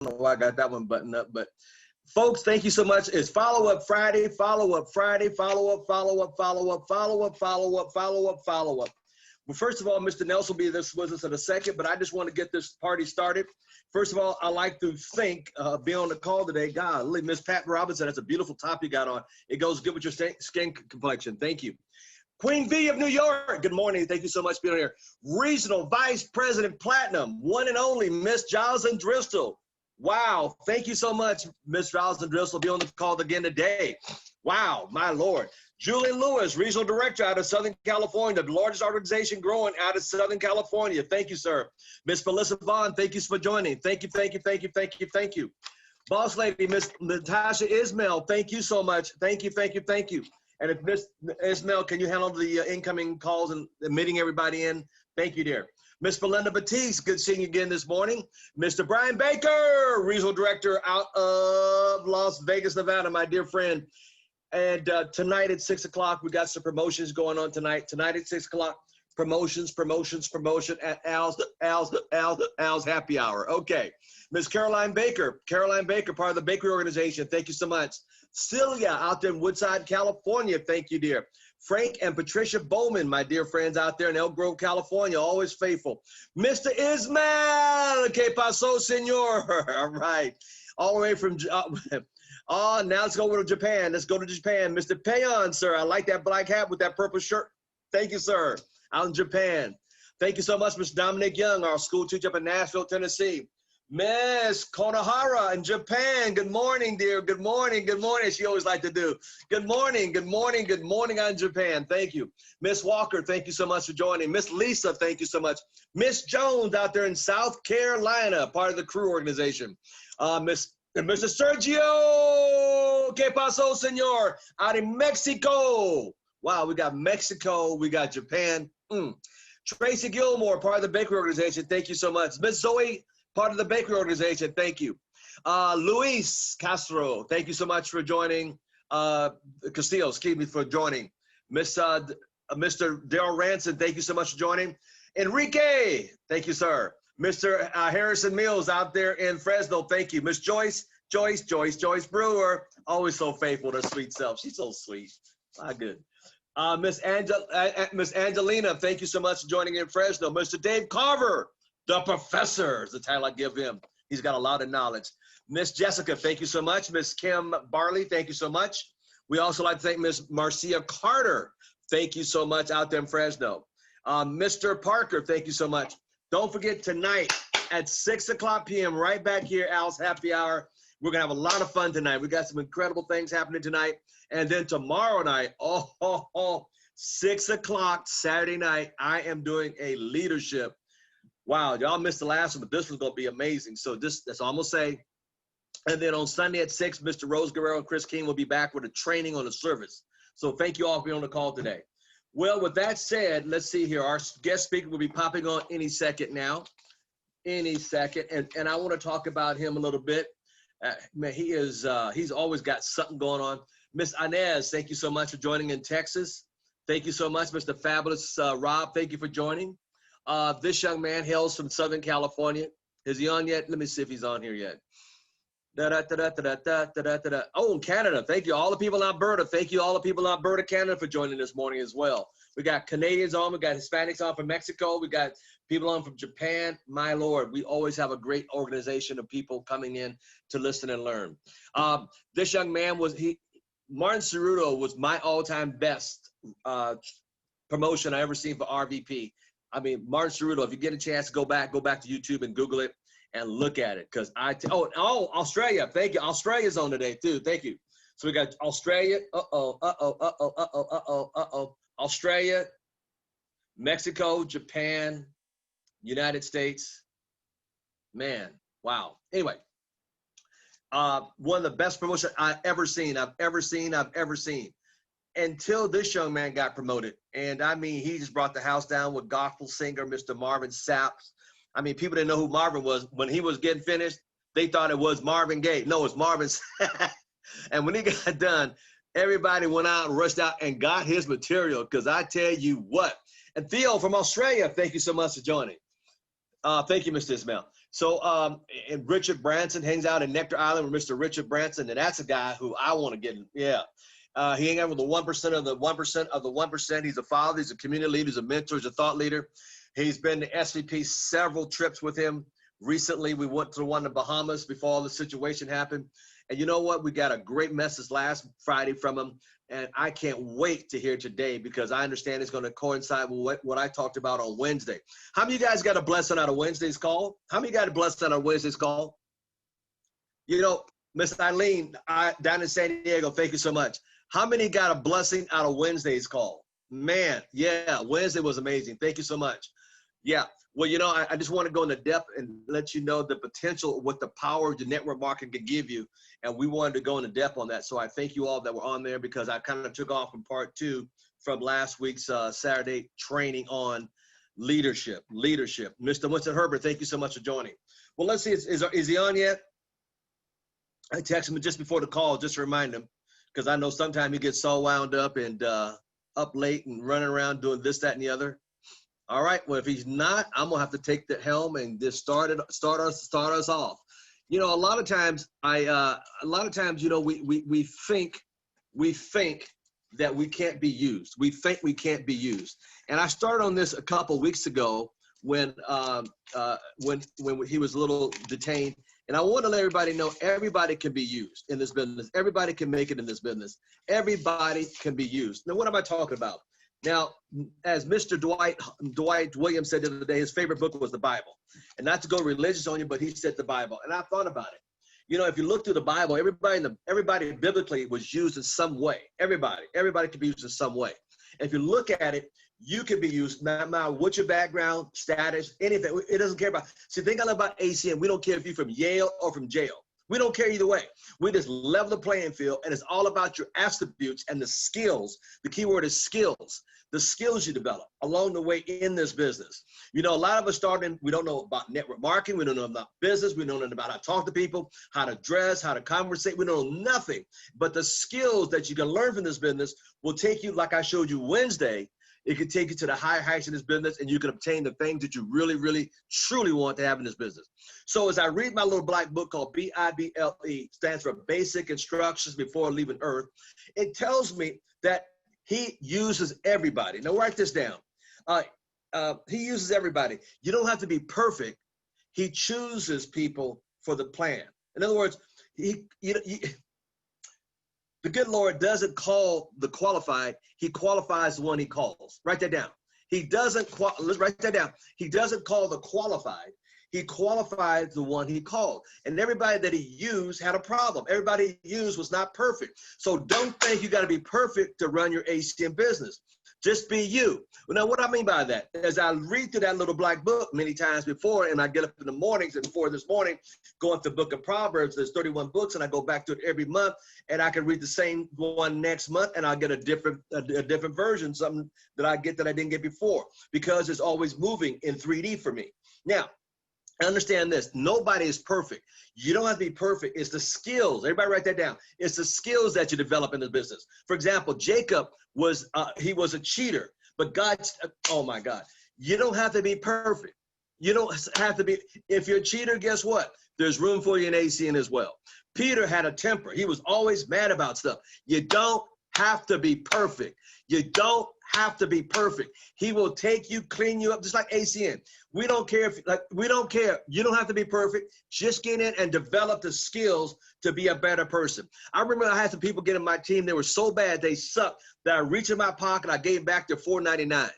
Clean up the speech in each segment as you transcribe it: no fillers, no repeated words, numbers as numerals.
don't know why I got that one buttoned up, but folks, thank you so much. It's follow-up Friday, follow-up Friday, follow-up, follow-up, follow-up, follow-up, follow-up, follow-up, follow-up. Well, first of all, Mr. Nelson will be with us in a second, but I just want to get this party started. First of all, I like to thank, be on the call today. Golly, Miss Pat Robinson, that's a beautiful top you got on. It goes good with your skin complexion. Thank you. Queen V of New York, good morning. Thank you so much for being here. Regional Vice President Platinum, one and only Miss Jocelyn Driscoll. Wow, thank you so much, Miss Jocelyn Driscoll, be on the call again today. Wow, my Lord. Julian Lewis, Regional Director out of Southern California, the largest organization growing out of Southern California. Thank you, sir. Miss Melissa Vaughn, thank you for joining. Thank you, thank you, thank you, thank you, thank you. Boss Lady, Miss Natasha Ismail, thank you so much. Thank you, thank you, thank you. And if Miss Ismail, can you handle the incoming calls and meeting everybody in? Thank you, dear. Miss Belinda Batiste, good seeing you again this morning. Mr. Brian Baker, Regional Director out of Las Vegas, Nevada, my dear friend. And tonight at 6 o'clock, we got some promotions going on tonight. Tonight at 6 o'clock, promotion at Al's Happy Hour. Okay. Miss Caroline Baker, part of the Bakery Organization. Thank you so much. Celia out there in Woodside, California. Thank you, dear. Frank and Patricia Bowman, my dear friends out there in Elk Grove, California, always faithful. Mr. Ismail, que paso, senor? All right. All the way from, now let's go to Japan. Let's go to Japan. Mr. Payon, sir, I like that black hat with that purple shirt. Thank you, sir. Out in Japan. Thank you so much, Mr. Dominic Young, our school teacher up in Nashville, Tennessee. Miss Konohara in Japan. Good morning, dear. Good morning. Good morning. She always like to do. Good morning. Good morning. Good morning on Japan. Thank you. Miss Walker, thank you so much for joining. Miss Lisa, thank you so much. Miss Jones out there in South Carolina, part of the crew organization. Mr. Sergio, que paso, senor? Out in Mexico. Wow, we got Mexico. We got Japan. Tracy Gilmore, part of the Bakery Organization. Thank you so much. Miss Zoe, part of the Bakery Organization, thank you. Luis Castro, thank you so much for joining. Castillo, excuse me, for joining. Mr. Daryl Ranson, thank you so much for joining. Enrique, thank you, sir. Mr. Harrison Mills out there in Fresno, thank you. Miss Joyce Brewer, always so faithful to her sweet self. She's so sweet. My good. Miss Angelina, thank you so much for joining in Fresno. Mr. Dave Carver, the professor is the title I give him. He's got a lot of knowledge. Miss Jessica, thank you so much. Miss Kim Barley, thank you so much. We also like to thank Miss Marcia Carter. Thank you so much out there in Fresno. Mr. Parker, thank you so much. Don't forget tonight at 6 o'clock p.m. right back here, Al's Happy Hour. We're going to have a lot of fun tonight. We got some incredible things happening tonight. And then tomorrow night, 6 o'clock Saturday night, I am doing a leadership. Wow, y'all missed the last one, but this one's going to be amazing. So that's all I'm going to say. And then on Sunday at 6, Mr. Rose Guerrero and Chris King will be back with a training on the service. So thank you all for being on the call today. Well, with that said, let's see here. Our guest speaker will be popping on any second now. Any second. And I want to talk about him a little bit. Man, he's always got something going on. Miss Inez, thank you so much for joining in Texas. Thank you so much, Mr. Fabulous Rob. Thank you for joining. This young man hails from Southern California. Is he on yet? Let me see if he's on here yet. Oh, Canada. Thank you. All the people in Alberta. Thank you, all the people in Alberta, Canada, for joining this morning as well. We got Canadians on. We got Hispanics on from Mexico. We got people on from Japan. My Lord, we always have a great organization of people coming in to listen and learn. This young man Martin Cerruto was my all-time best promotion I ever seen for RVP. I mean, Martin Cerruto, if you get a chance to go back to YouTube and Google it and look at it. Because Australia, thank you. Australia's on today too, thank you. So we got Australia, Australia, Mexico, Japan, United States. Man, wow. Anyway, one of the best promotions I've ever seen. Until this young man got promoted. And I mean, he just brought the house down with gospel singer, Mr. Marvin Sapp. I mean, people didn't know who Marvin was. When he was getting finished, they thought it was Marvin Gaye. No, it's Marvin Sapp. And when he got done, everybody went out and rushed out and got his material, because I tell you what. And Theo from Australia, thank you so much for joining. Thank you, Mr. Ismail. So, and Richard Branson hangs out in Nectar Island with Mr. Richard Branson, and that's a guy who I want to get in. Yeah. He hangs out with the 1% of the 1% of the 1%. He's a father, he's a community leader, he's a mentor, he's a thought leader. He's been to SVP several trips with him. Recently, we went to the one in the Bahamas before all the situation happened. And you know what? We got a great message last Friday from him. And I can't wait to hear today because I understand it's going to coincide with what I talked about on Wednesday. How many of you guys got a blessing out of Wednesday's call? How many got a blessing out of Wednesday's call? You know, Miss Eileen, down in San Diego, thank you so much. How many got a blessing out of Wednesday's call? Man, yeah, Wednesday was amazing. Thank you so much. Yeah. Well, you know, I just want to go into depth and let you know the potential, what the power of the network marketing can give you. And we wanted to go into depth on that. So I thank you all that were on there because I kind of took off from part 2 from last week's Saturday training on leadership. Mr. Winston Herbert, thank you so much for joining. Well, let's see, is he on yet? I texted him just before the call, just to remind him, because I know sometimes he gets so wound up and up late and running around doing this, that, and the other. All right. Well, if he's not, I'm gonna have to take the helm and just start us off. You know, a lot of times, you know, we think that we can't be used. We think we can't be used. And I started on this a couple of weeks ago when he was a little detained. And I want to let everybody know everybody can be used in this business. Everybody can make it in this business. Everybody can be used. Now, what am I talking about? Now, as Mr. Dwight Williams said the other day, his favorite book was the Bible. And not to go religious on you, but he said the Bible. And I thought about it. You know, if you look through the Bible, everybody biblically was used in some way. Everybody could be used in some way. And if you look at it, you can be used, no matter what your background, status, anything. It doesn't care about. See, the thing I love about ACM, we don't care if you're from Yale or from jail. We don't care either way. We just level the playing field, and it's all about your attributes and the skills. The key word is skills. The skills you develop along the way in this business. You know, a lot of us starting, we don't know about network marketing. We don't know about business. We don't know about how to talk to people, how to dress, how to conversate. We don't know nothing. But the skills that you can learn from this business will take you, like I showed you Wednesday, it can take you to the higher heights in this business, and you can obtain the things that you really, really, truly want to have in this business. So as I read my little black book called BIBLE, stands for Basic Instructions Before Leaving Earth, it tells me that he uses everybody. Now write this down. He uses everybody. You don't have to be perfect. He chooses people for the plan. In other words, the good Lord doesn't call the qualified. He qualifies the one he calls. Write that down. Let's write that down. He doesn't call the qualified. He qualifies the one he called. And everybody that he used had a problem. Everybody he used was not perfect. So don't think you got to be perfect to run your ACM business. Just be you. Now, what I mean by that, as I read through that little black book many times before, and I get up in the mornings, and before this morning, going through the book of Proverbs, there's 31 books, and I go back to it every month, and I can read the same one next month, and I'll get a different version, something that I get that I didn't get before, because it's always moving in 3D for me. Now, understand this, nobody is perfect. You don't have to be perfect. It's the skills. Everybody write that down. It's the skills that you develop in the business. For example, Jacob was a cheater, but God, oh my God, you don't have to be perfect. You don't have to be, if you're a cheater, guess what? There's room for you in ACN as well. Peter had a temper. He was always mad about stuff. You don't have to be perfect. You don't have to be perfect. He will take you, clean you up, just like ACN. We don't care we don't care. You don't have to be perfect. Just get in and develop the skills to be a better person. I remember I had some people get in my team. They were so bad, they sucked, that I reached in my pocket. I gave back their $4.99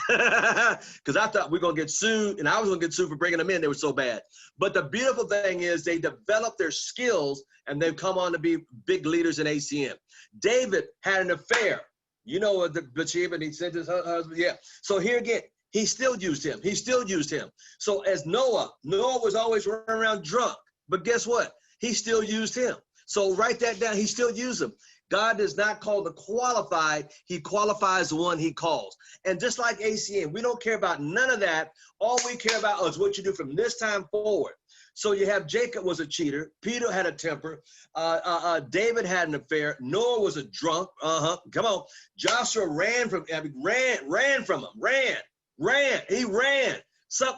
because I thought we were going to get sued, and I was going to get sued for bringing them in. They were so bad. But the beautiful thing is they develop their skills, and they've come on to be big leaders in ACM. David had an affair. You know the Bathsheba, and he sent his husband, yeah. So here again, he still used him. He still used him. So as Noah was always running around drunk, but guess what? He still used him. So write that down. He still used him. God does not call the qualified. He qualifies the one he calls. And just like ACM, we don't care about none of that. All we care about is what you do from this time forward. So you have Jacob was a cheater. Peter had a temper. David had an affair. Noah was a drunk. Come on. Joshua ran from him. He ran.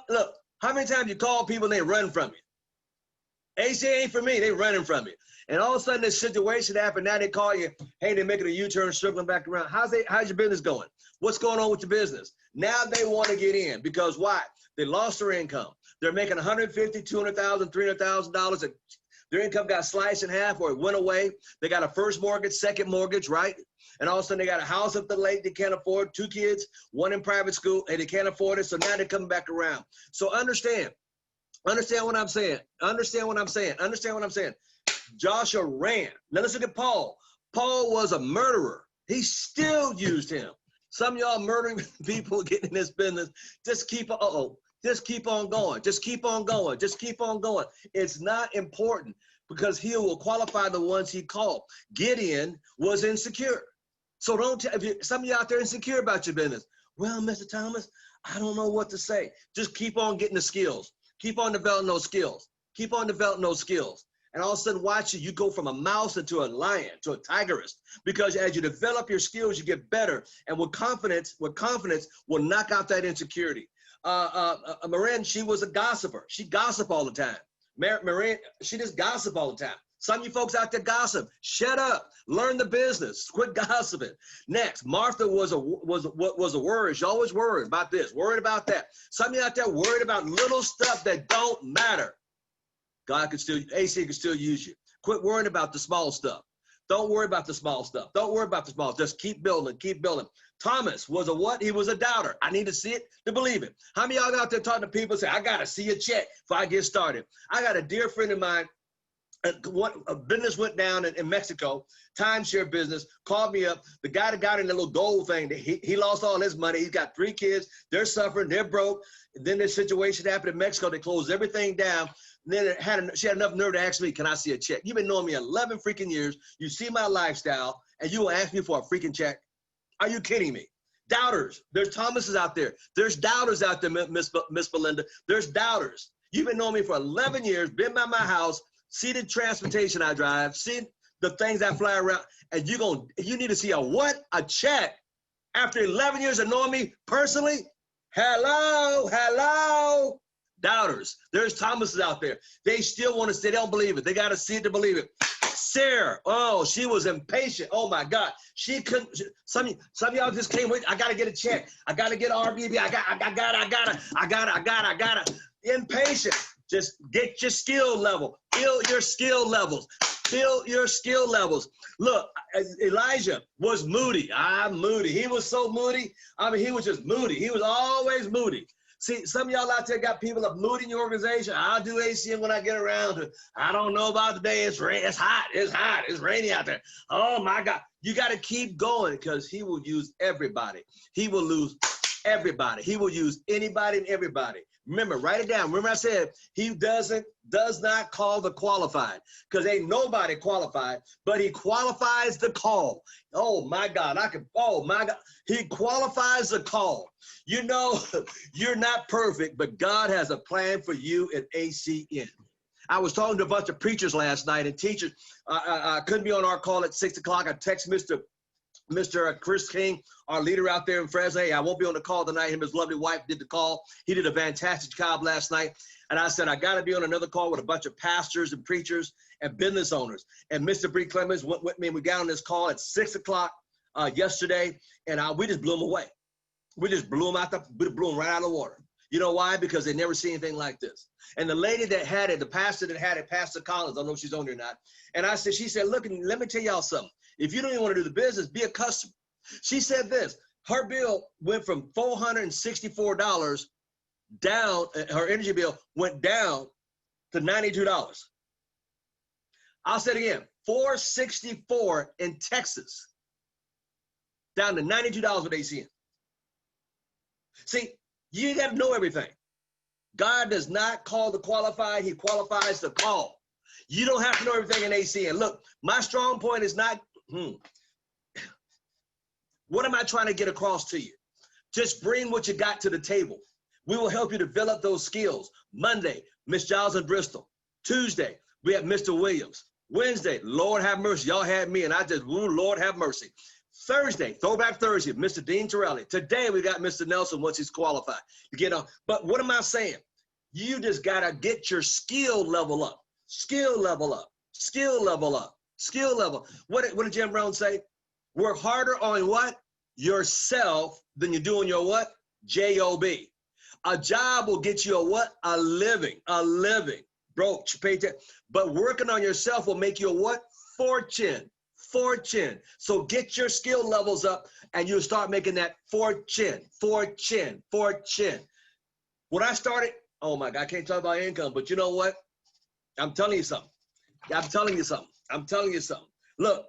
Look, How many times you call people and they run from you? AC ain't for me, they running from you. And all of a sudden this situation happened, now they call you, hey, they're making a U-turn, circling back around. How's your business going? What's going on with your business? Now they want to get in because why? They lost their income. They're making $150,000, $200,000, $300,000. And their income got sliced in half or it went away. They got a first mortgage, second mortgage, right? And all of a sudden they got a house up the lake they can't afford, 2 kids, 1 in private school, and they can't afford it. So now they're coming back around. So understand what I'm saying. Understand what I'm saying. Joshua ran. Now let's look at Paul. Paul was a murderer. He still used him. Some of y'all murdering people getting in this business. Just keep on going. Just keep on going. Just keep on going. It's not important because he will qualify the ones he called. Gideon was insecure. So some of you out there insecure about your business. Well, Mr. Thomas, I don't know what to say. Just keep on getting the skills. Keep on developing those skills. Keep on developing those skills. And all of a sudden, watch you go from a mouse into a lion, to a tigress. Because as you develop your skills, you get better. And with confidence will knock out that insecurity. Marin, she was a gossiper. She gossiped all the time. Marin, she just gossiped all the time. Some of you folks out there gossip. Shut up. Learn the business. Quit gossiping. Next, Martha was a worry. She always worried about this, worried about that. Some of you out there worried about little stuff that don't matter. AC can still use you. Quit worrying about the small stuff. Don't worry about the small stuff. Don't worry about the small. Just keep building, keep building. Thomas was a what? He was a doubter. I need to see it to believe it. How many of y'all out there talking to people say, I got to see a check before I get started? I got a dear friend of mine. A business went down in Mexico, timeshare business, called me up. The guy that got in the little gold thing, he lost all his money. He's got 3 kids. They're suffering. They're broke. And then this situation happened in Mexico. They closed everything down. And then she had enough nerve to ask me, can I see a check? You've been knowing me 11 freaking years. You see my lifestyle, and you will ask me for a freaking check? Are you kidding me? Doubters. There's Thomases out there. There's doubters out there, Miss Belinda. There's doubters. You've been knowing me for 11 years, been by my house, see the transportation I drive, see the things I fly around, and you need to see a what? A check. After 11 years of knowing me personally? Hello. Doubters. There's Thomases out there. They still want to say they don't believe it. They got to see it to believe it. Sarah, oh, she was impatient. Oh my God. She couldn't, some of y'all just can't wait. I got to get a check. I got to get RBB. I got to. Impatient. Just get your skill level. Build your skill levels. Build your skill levels. Look, Elijah was moody. Moody. He was so moody. I mean, he was just moody. He was always moody. See, some of y'all out there got people up moody in your organization. I'll do ACM when I get around to it. I don't know about the day. It's hot. It's rainy out there. Oh my God. You got to keep going because he will use everybody. He will lose everybody. He will use anybody and everybody. Remember, write it down. Remember I said he does not call the qualified because ain't nobody qualified, but he qualifies the call. Oh my God, oh my God. He qualifies the call. You know, you're not perfect, but God has a plan for you at ACN. I was talking to a bunch of preachers last night and teachers. I couldn't be on our call at 6 o'clock. I text Mr. Chris King, our leader out there in Fresno. Hey, I won't be on the call tonight. Him and his lovely wife did the call. He did a fantastic job last night. And I said, I got to be on another call with a bunch of pastors and preachers and business owners. And Mr. Bree Clemens went with me. And we got on this call at 6 o'clock yesterday. And we just blew them away. We just blew them right out of the water. You know why? Because they never seen anything like this. And the lady that had it, the pastor that had it, Pastor Collins, I don't know if she's on here or not. And she said, look, let me tell y'all something. If you don't even want to do the business, be a customer. She said this, her bill went from $464 down, her energy bill went down to $92. I'll say it again, $464 in Texas, down to $92 with ACN. See, you got to know everything. God does not call the qualified, he qualifies the call. You don't have to know everything in ACN. Look, my strong point is not, what am I trying to get across to you? Just bring what you got to the table. We will help you develop those skills. Monday, Miss Giles in Bristol. Tuesday, we have Mr. Williams. Wednesday, Lord have mercy. Y'all had me and I just, Lord have mercy. Thursday, Throwback Thursday, Mr. Dean Torelli. Today, we got Mr. Nelson once he's qualified. You get on. But what am I saying? You just gotta get your skill level up, skill level up, skill level up, skill level. What did Jim Brown say? Work harder on what? Yourself than you do on your what? J-O-B. A job will get you a what? A living, a living. Broke, pay attention. But working on yourself will make you a what? Fortune, fortune. So get your skill levels up and you'll start making that fortune, fortune, fortune. When I started, oh my God, I can't talk about income, but you know what? I'm telling you something. I'm telling you something. I'm telling you something. Look,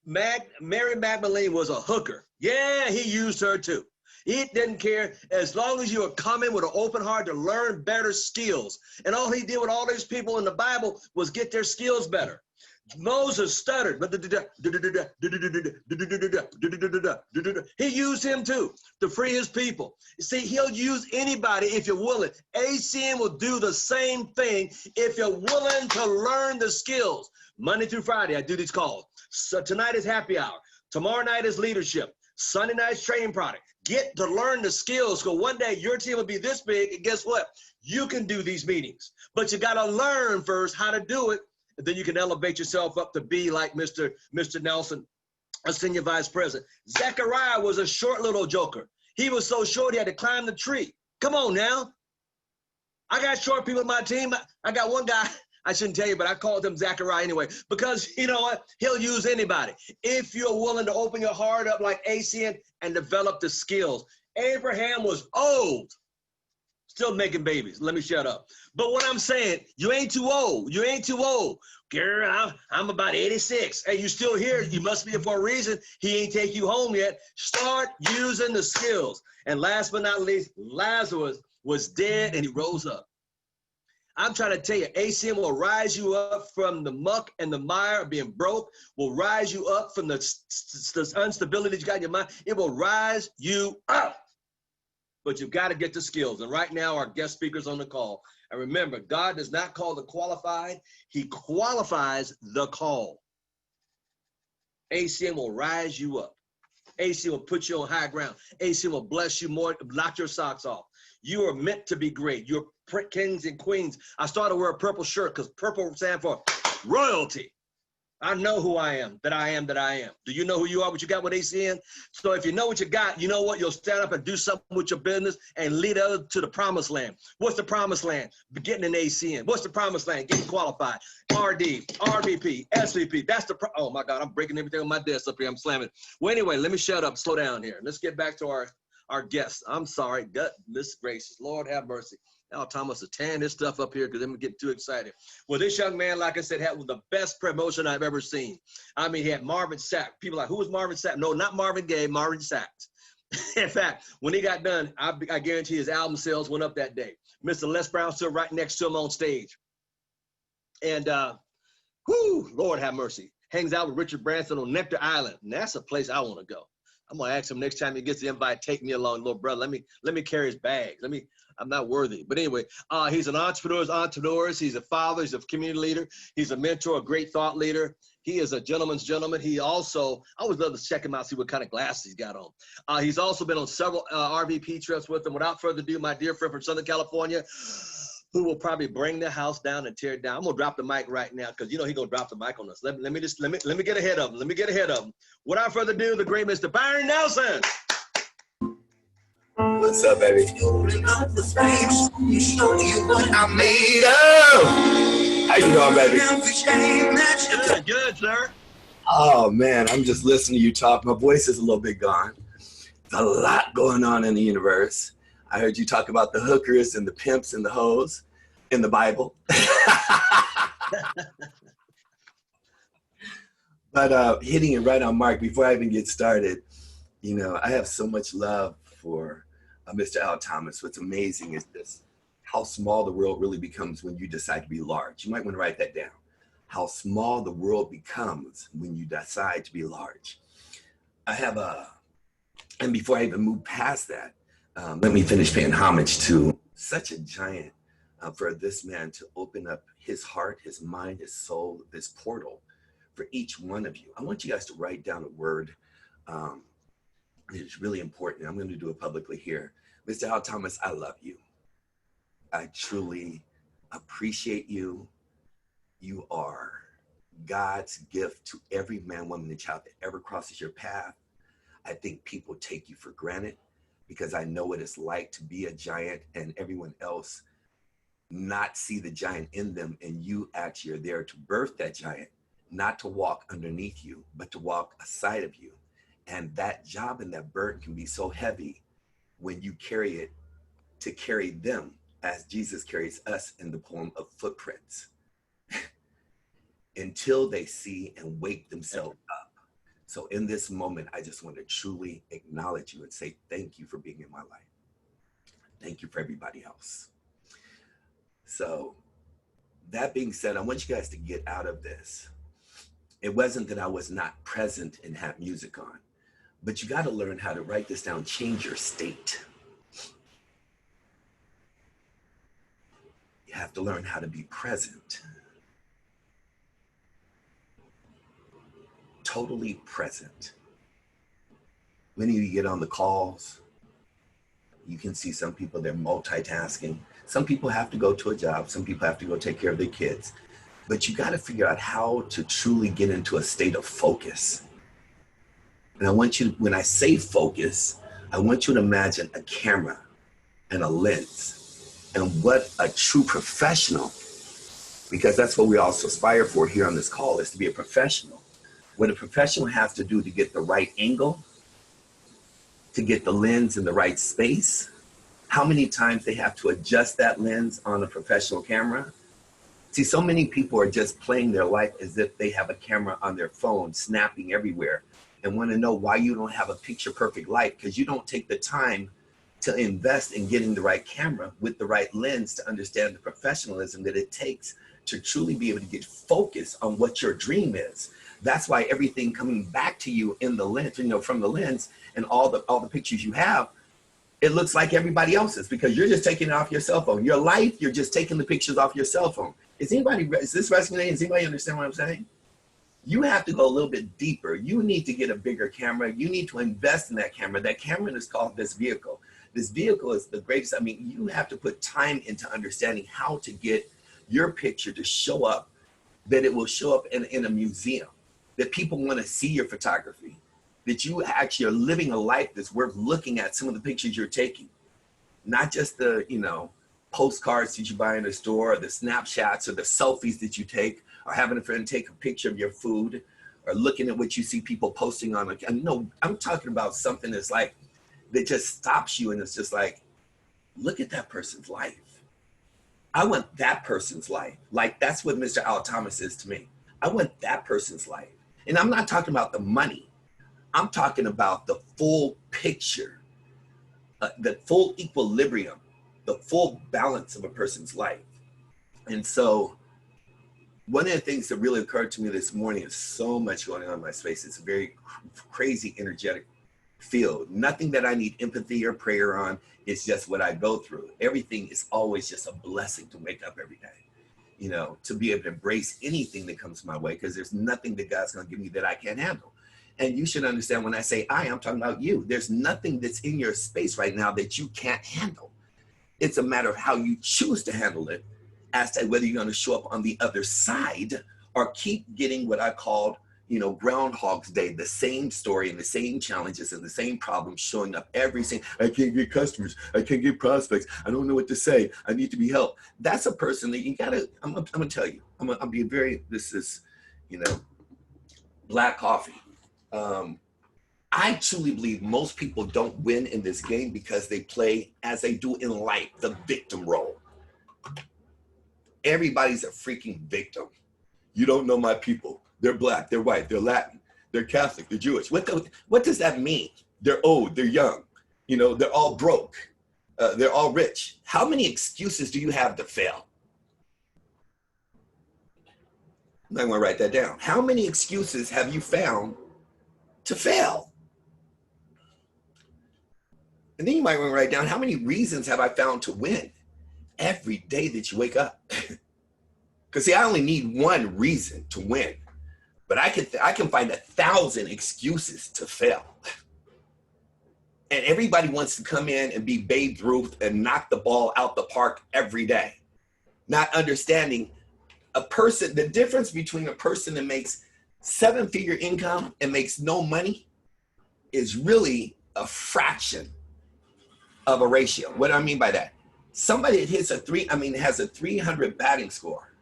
Mary Magdalene was a hooker. Yeah, he used her too. He didn't care as long as you were coming with an open heart to learn better skills. And all he did with all these people in the Bible was get their skills better. Moses stuttered, but he used him too to free his people. See, he'll use anybody if you're willing. ACN will do the same thing if you're willing to learn the skills. Monday through Friday, I do these calls. So tonight is happy hour. Tomorrow night is leadership. Sunday night is training product. Get to learn the skills, because one day your team will be this big, and guess what? You can do these meetings, but you got to learn first how to do it, and then you can elevate yourself up to be like Mr. Nelson, a senior vice president. Zechariah was a short little joker. He was so short he had to climb the tree. Come on now. I got short people on my team. I got one guy, I shouldn't tell you, but I called him Zechariah anyway, because you know what? He'll use anybody. If you're willing to open your heart up like ACN and develop the skills. Abraham was old, still making babies. Let me shut up. But what I'm saying, you ain't too old. You ain't too old. Girl, I'm about 86. Hey, you still here? You must be here for a reason. He ain't take you home yet. Start using the skills. And last but not least, Lazarus was dead and he rose up. I'm trying to tell you, ACM will rise you up from the muck and the mire of being broke, will rise you up from the instability you got in your mind. It will rise you up. But you've got to get the skills. And right now, our guest speaker's on the call. And remember, God does not call the qualified. He qualifies the call. ACM will rise you up. ACM will put you on high ground. ACM will bless you more, knock your socks off. You are meant to be great. You're kings and queens. I started to wear a purple shirt because purple stands for royalty. I know who I am, that I am, that I am. Do you know who you are, what you got with ACN? So if you know what you got, you know what? You'll stand up and do something with your business and lead others to the promised land. What's the promised land? Getting an ACN. What's the promised land? Getting qualified. RD, RVP, SVP. That's the, oh my God, I'm breaking everything on my desk up here. I'm slamming. Well, anyway, let me shut up, slow down here. Let's get back to our guests. I'm sorry, goodness gracious, Lord have mercy. Now Thomas is tearing this stuff up here because I'm getting too excited. Well, this young man, like I said, had the best promotion I've ever seen. I mean, he had Marvin Sapp. People are like, who was Marvin Sapp? No, not Marvin Gaye, Marvin Sapp. In fact, when he got done, I guarantee his album sales went up that day. Mr. Les Brown still right next to him on stage. And, Lord have mercy. Hangs out with Richard Branson on Nectar Island. And that's a place I want to go. I'm gonna ask him next time he gets the invite, take me along, little brother. Let me carry his bag. I'm not worthy. But anyway, he's an entrepreneur. He's a father. He's a community leader. He's a mentor, a great thought leader. He is a gentleman's gentleman. He also, I always love to check him out, see what kind of glasses he's got on. He's also been on several RVP trips with him. Without further ado, my dear friend from Southern California, who will probably bring the house down and tear it down. I'm gonna drop the mic right now because you know he's gonna drop the mic on us. Let me get ahead of him. Let me get ahead of him. Without further ado, the great Mr. Byron Nelson. What's up, baby? You show you what I'm made of. How you doing, baby? Good, sir. Oh man, I'm just listening to you talk. My voice is a little bit gone. There's a lot going on in the universe. I heard you talk about the hookers and the pimps and the hoes in the Bible. But hitting it right on mark, before I even get started, you know, I have so much love for Mr. Al Thomas. What's amazing is this, how small the world really becomes when you decide to be large. You might want to write that down. How small the world becomes when you decide to be large. And before I even move past that, let me finish paying homage to such a giant for this man to open up his heart, his mind, his soul, this portal for each one of you. I want you guys to write down a word. It's really important. I'm going to do it publicly here. Mr. Al Thomas, I love you. I truly appreciate you. You are God's gift to every man, woman, and child that ever crosses your path. I think people take you for granted because I know what it's like to be a giant and everyone else not see the giant in them, and you actually are there to birth that giant, not to walk underneath you, but to walk aside of you. And that job and that burden can be so heavy when you carry it to carry them as Jesus carries us in the poem of footprints until they see and wake themselves up. So in this moment, I just want to truly acknowledge you and say thank you for being in my life. Thank you for everybody else. So that being said, I want you guys to get out of this. It wasn't that I was not present and had music on, but you got to learn how to write this down, change your state. You have to learn how to be present. Totally present. When you get on the calls, you can see some people, they're multitasking. Some people have to go to a job. Some people have to go take care of their kids. But you got to figure out how to truly get into a state of focus. And I want you, when I say focus, I want you to imagine a camera and a lens and what a true professional, because that's what we also aspire for here on this call, is to be a professional. What a professional has to do to get the right angle, to get the lens in the right space, how many times they have to adjust that lens on a professional camera. See, so many people are just playing their life as if they have a camera on their phone, snapping everywhere, and want to know why you don't have a picture perfect light, because you don't take the time to invest in getting the right camera with the right lens to understand the professionalism that it takes to truly be able to get focused on what your dream is. That's why everything coming back to you in the lens, from the lens and all the pictures you have, it looks like everybody else's because you're just taking it off your cell phone. Your life, you're just taking the pictures off your cell phone. Is this resonating? Does anybody understand what I'm saying? You have to go a little bit deeper. You need to get a bigger camera. You need to invest in that camera. That camera is called this vehicle. This vehicle is the greatest. I mean, you have to put time into understanding how to get your picture to show up, that it will show up in a museum, that people want to see your photography, that you actually are living a life that's worth looking at some of the pictures you're taking, not just the, postcards that you buy in a store, or the snapshots or the selfies that you take, or having a friend take a picture of your food, or looking at what you see people posting on. No, I'm talking about something that's like, that just stops you and it's just like, look at that person's life. I want that person's life. Like, that's what Mr. Al Thomas is to me. I want that person's life. And I'm not talking about the money. I'm talking about the full picture, the full equilibrium, the full balance of a person's life. And so one of the things that really occurred to me this morning is so much going on in my space. It's a very crazy, energetic field. Nothing that I need empathy or prayer on. It's just what I go through. Everything is always just a blessing to wake up every day, to be able to embrace anything that comes my way, because there's nothing that God's going to give me that I can't handle. And you should understand when I say I'm talking about you. There's nothing that's in your space right now that you can't handle. It's a matter of how you choose to handle it, as to whether you're going to show up on the other side or keep getting what I called, Groundhog's Day, the same story and the same challenges and the same problems showing up every single, I can't get customers, I can't get prospects, I don't know what to say, I need to be helped. That's a person that you gotta, I'm gonna tell you, I'm being very, this is, black coffee. I truly believe most people don't win in this game because they play, as they do in life, the victim role. Everybody's a freaking victim. You don't know my people. They're black, they're white, they're Latin, they're Catholic, they're Jewish. What does that mean? They're old, they're young, they're all broke, they're all rich. How many excuses do you have to fail? I'm going to write that down. How many excuses have you found to fail? And then you might want to write down, how many reasons have I found to win every day that you wake up? Because see, I only need one reason to win, but I can find 1,000 excuses to fail. And everybody wants to come in and be Babe Ruth and knock the ball out the park every day. Not understanding the difference between a person that makes 7-figure income and makes no money is really a fraction of a ratio. What do I mean by that? Somebody that hits has a 300 batting score.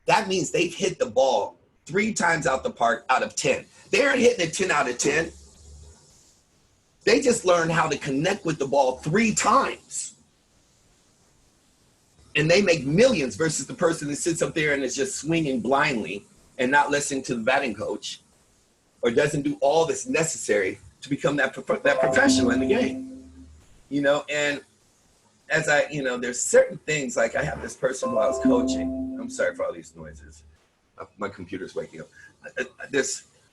That means they've hit the ball 3 times out the park out of 10. They aren't hitting it 10 out of 10. They just learned how to connect with the ball 3 times. And they make millions versus the person that sits up there and is just swinging blindly and not listening to the batting coach, or doesn't do all that's necessary to become that professional in the game. And as there's certain things, like I have this person who I was coaching. I'm sorry for all these noises. My computer's waking up.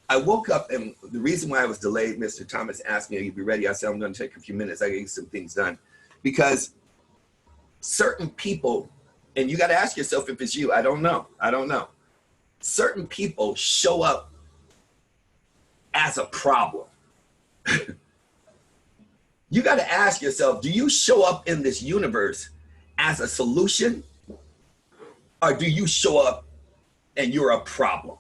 I woke up, and the reason why I was delayed, Mr. Thomas asked me, "Are you be ready?" I said, "I'm going to take a few minutes. I get some things done." Because certain people, and you got to ask yourself if it's you. I don't know. Certain people show up as a problem. You got to ask yourself, do you show up in this universe as a solution, or do you show up and you're a problem?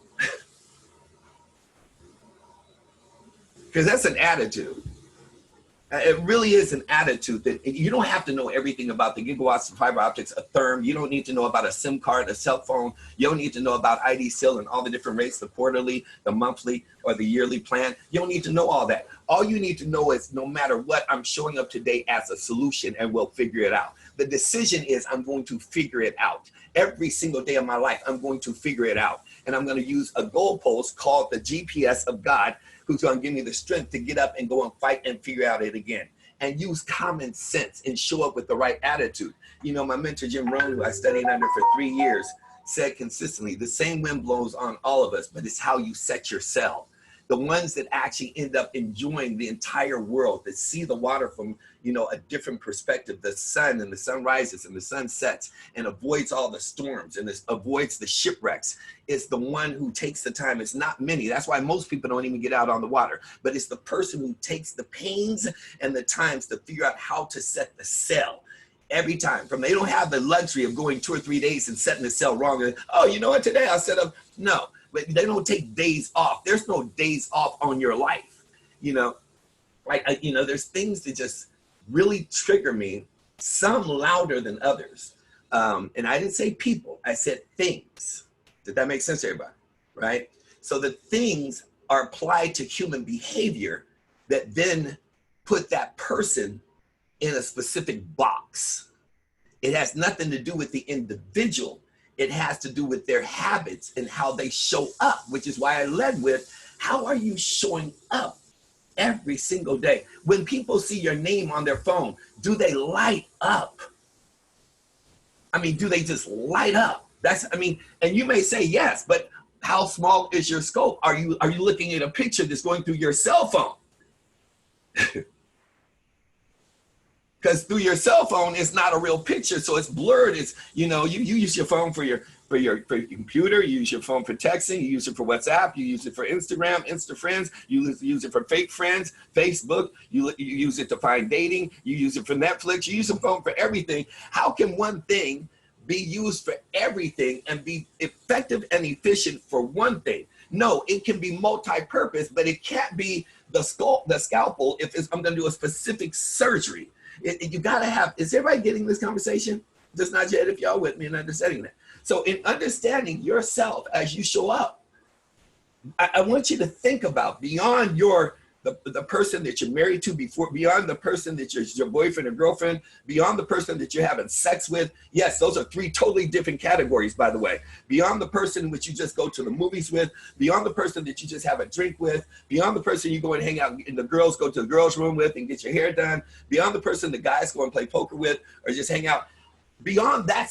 Because that's an attitude. It really is an attitude that you don't have to know everything about the gigawatts of fiber optics, a therm. You don't need to know about a SIM card, a cell phone. You don't need to know about IDSIL and all the different rates, the quarterly, the monthly, or the yearly plan. You don't need to know all that. All you need to know is, no matter what, I'm showing up today as a solution, and we'll figure it out. The decision is, I'm going to figure it out. Every single day of my life, I'm going to figure it out. And I'm going to use a goalpost called the GPS of God, who's going to give me the strength to get up and go and fight and figure out it again. And use common sense and show up with the right attitude. My mentor, Jim Rohn, who I studied under for 3 years, said consistently, the same wind blows on all of us, but it's how you set your sail. The ones that actually end up enjoying the entire world, that see the water from, a different perspective, the sun, and the sun rises and the sun sets, and avoids all the storms and avoids the shipwrecks, is the one who takes the time. It's not many. That's why most people don't even get out on the water. But it's the person who takes the pains and the times to figure out how to set the sail. Every time. They don't have the luxury of going 2 or 3 days and setting the sail wrong. And, oh, you know what, today I'll set up. No. But they don't take days off. There's no days off on your life. There's things that just really trigger me, some louder than others. And I didn't say people, I said things. Did that make sense to everybody? Right? So the things are applied to human behavior that then put that person in a specific box. It has nothing to do with the individual. It has to do with their habits and how they show up, which is why I led with, how are you showing up every single day? When people see your name on their phone, do they light up? Do they just light up? And you may say yes, but how small is your scope? Are you looking at a picture that's going through your cell phone? Because through your cell phone, it's not a real picture, so it's blurred. It's, you use your phone for your computer, you use your phone for texting, you use it for WhatsApp, you use it for Instagram, Insta friends, you use it for fake friends, Facebook, you use it to find dating, you use it for Netflix, you use a phone for everything. How can one thing be used for everything and be effective and efficient for one thing? No, it can be multi-purpose, but it can't be the scalpel if I'm going to do a specific surgery. You got to have, is everybody getting this conversation? Just not yet, if y'all with me and understanding that. So in understanding yourself as you show up, I want you to think about beyond the person that you're married to, beyond the person that you're your boyfriend or girlfriend, beyond the person that you're having sex with. Yes, those are 3 totally different categories, by the way. Beyond the person which you just go to the movies with, beyond the person that you just have a drink with, beyond the person you go and hang out and the girls go to the girls' room with and get your hair done, beyond the person the guys go and play poker with or just hang out. Beyond that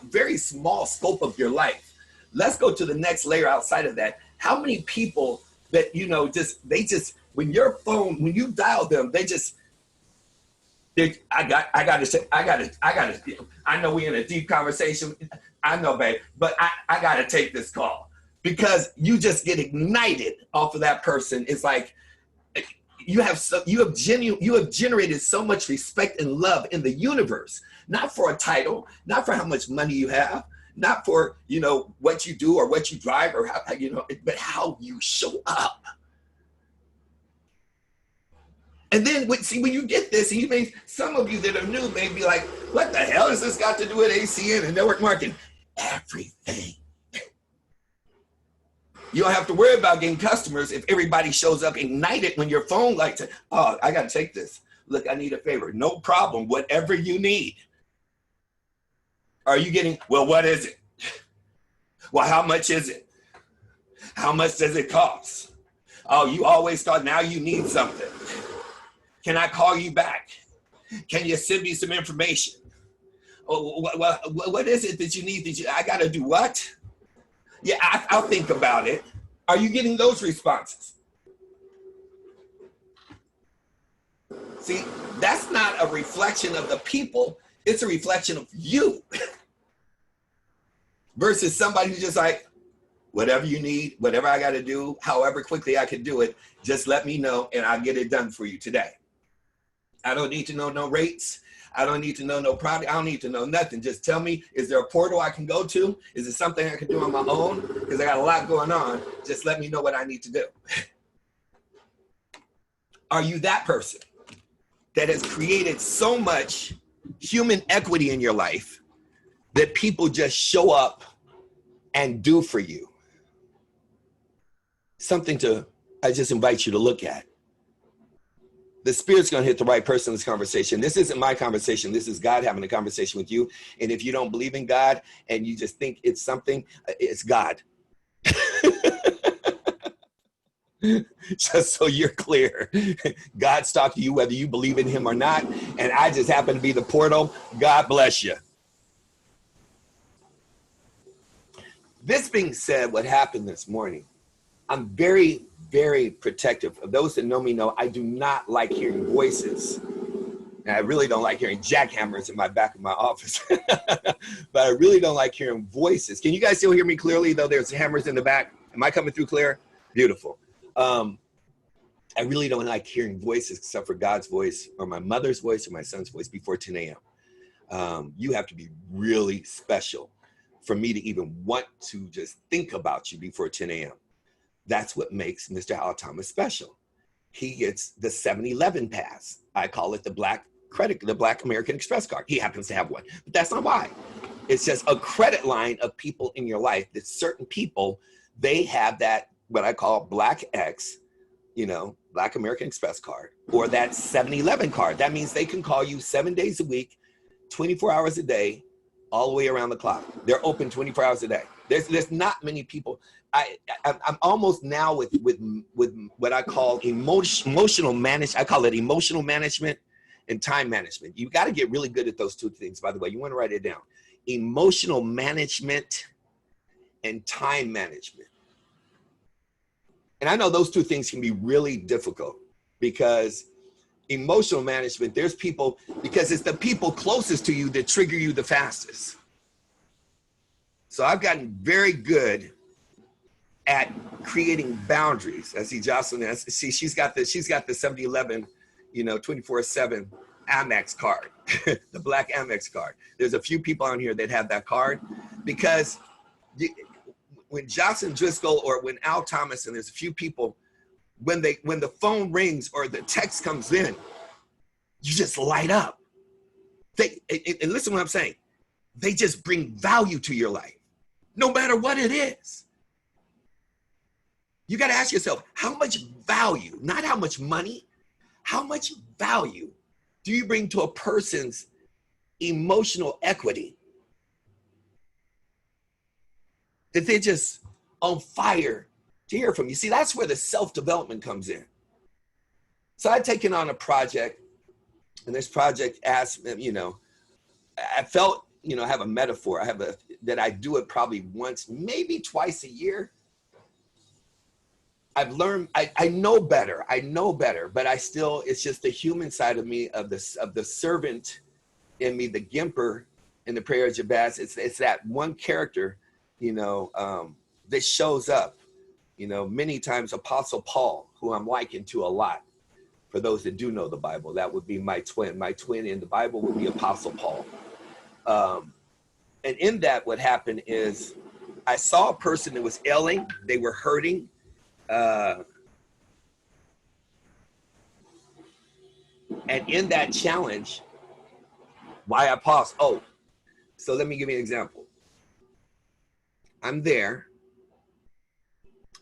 very small scope of your life, let's go to the next layer outside of that. How many people that, when your phone, when you dial them, I know we in a deep conversation. I know, babe, but I got to take this call because you just get ignited off of that person. It's like, you have generated so much respect and love in the universe, not for a title, not for how much money you have, not for, what you do or what you drive or how, but how you show up. And then when you get this, some of you that are new may be like, what the hell has this got to do with ACN and network marketing? Everything. You don't have to worry about getting customers if everybody shows up ignited when your phone lights. Oh, I got to take this. Look, I need a favor. No problem. Whatever you need. Are you getting, well, what is it? Well, how much is it? How much does it cost? Oh, you always thought now you need something. Can I call you back? Can you send me some information? Oh, what is it that you need? I got to do what? Yeah, I'll think about it. Are you getting those responses? See, that's not a reflection of the people. It's a reflection of you. Versus somebody who's just like, whatever you need, whatever I got to do, however quickly I can do it, just let me know and I'll get it done for you today. I don't need to know no rates. I don't need to know no product. I don't need to know nothing. Just tell me, is there a portal I can go to? Is it something I can do on my own? Because I got a lot going on. Just let me know what I need to do. Are you that person that has created so much human equity in your life that people just show up and do for you? Something I just invite you to look at. The Spirit's going to hit the right person in this conversation. This isn't my conversation. This is God having a conversation with you. And if you don't believe in God and you just think it's something, it's God. Just so you're clear, God's talking to you whether you believe in him or not. And I just happen to be the portal. God bless you. This being said, what happened this morning, I'm very, very protective. Of those that know me know I do not like hearing voices. And I really don't like hearing jackhammers in my back of my office. But I really don't like hearing voices. Can you guys still hear me clearly, though there's hammers in the back? Am I coming through clear? Beautiful. I really don't like hearing voices except for God's voice or my mother's voice or my son's voice before 10 a.m. You have to be really special for me to even want to just think about you before 10 a.m. That's what makes Mr. Al Thomas special. He gets the 7-Eleven pass. I call it the Black American Express card. He happens to have one, but that's not why. It's just a credit line of people in your life that certain people, they have that, what I call Black X, Black American Express card, or that 7-Eleven card. That means they can call you 7 days a week, 24 hours a day, all the way around the clock. They're open 24 hours a day. There's not many people. I'm almost now with what I call emotional management. I call it emotional management and time management. You got to get really good at those two things, by the way. You want to write it down. Emotional management and time management. And I know those two things can be really difficult because emotional management, there's people, because it's the people closest to you that trigger you the fastest. So I've gotten very good at creating boundaries. I see Jocelyn, she's got the 7-Eleven, 24/7 Amex card, the Black Amex card. There's a few people on here that have that card because when Jocelyn Driscoll or when Al Thomas, and there's a few people, when the phone rings or the text comes in, you just light up. And listen to what I'm saying. They just bring value to your life, no matter what it is. You got to ask yourself, how much value, not how much money, how much value do you bring to a person's emotional equity that they're just on fire to hear from you? See, that's where the self-development comes in. So I'd taken on a project, and this project asked, I felt, I have a metaphor. That I do it probably once, maybe twice a year. I've learned, I know better, but I still, it's just the human side of me, of the servant in me, the Gimper in the prayer of Jabez. It's that one character, that shows up, many times Apostle Paul, who I'm likened to a lot. For those that do know the Bible, that would be my twin. My twin in the Bible would be Apostle Paul. And in that, what happened is I saw a person that was ailing. They were hurting. And in that challenge, why I paused. Oh, so let me give you an example. I'm there.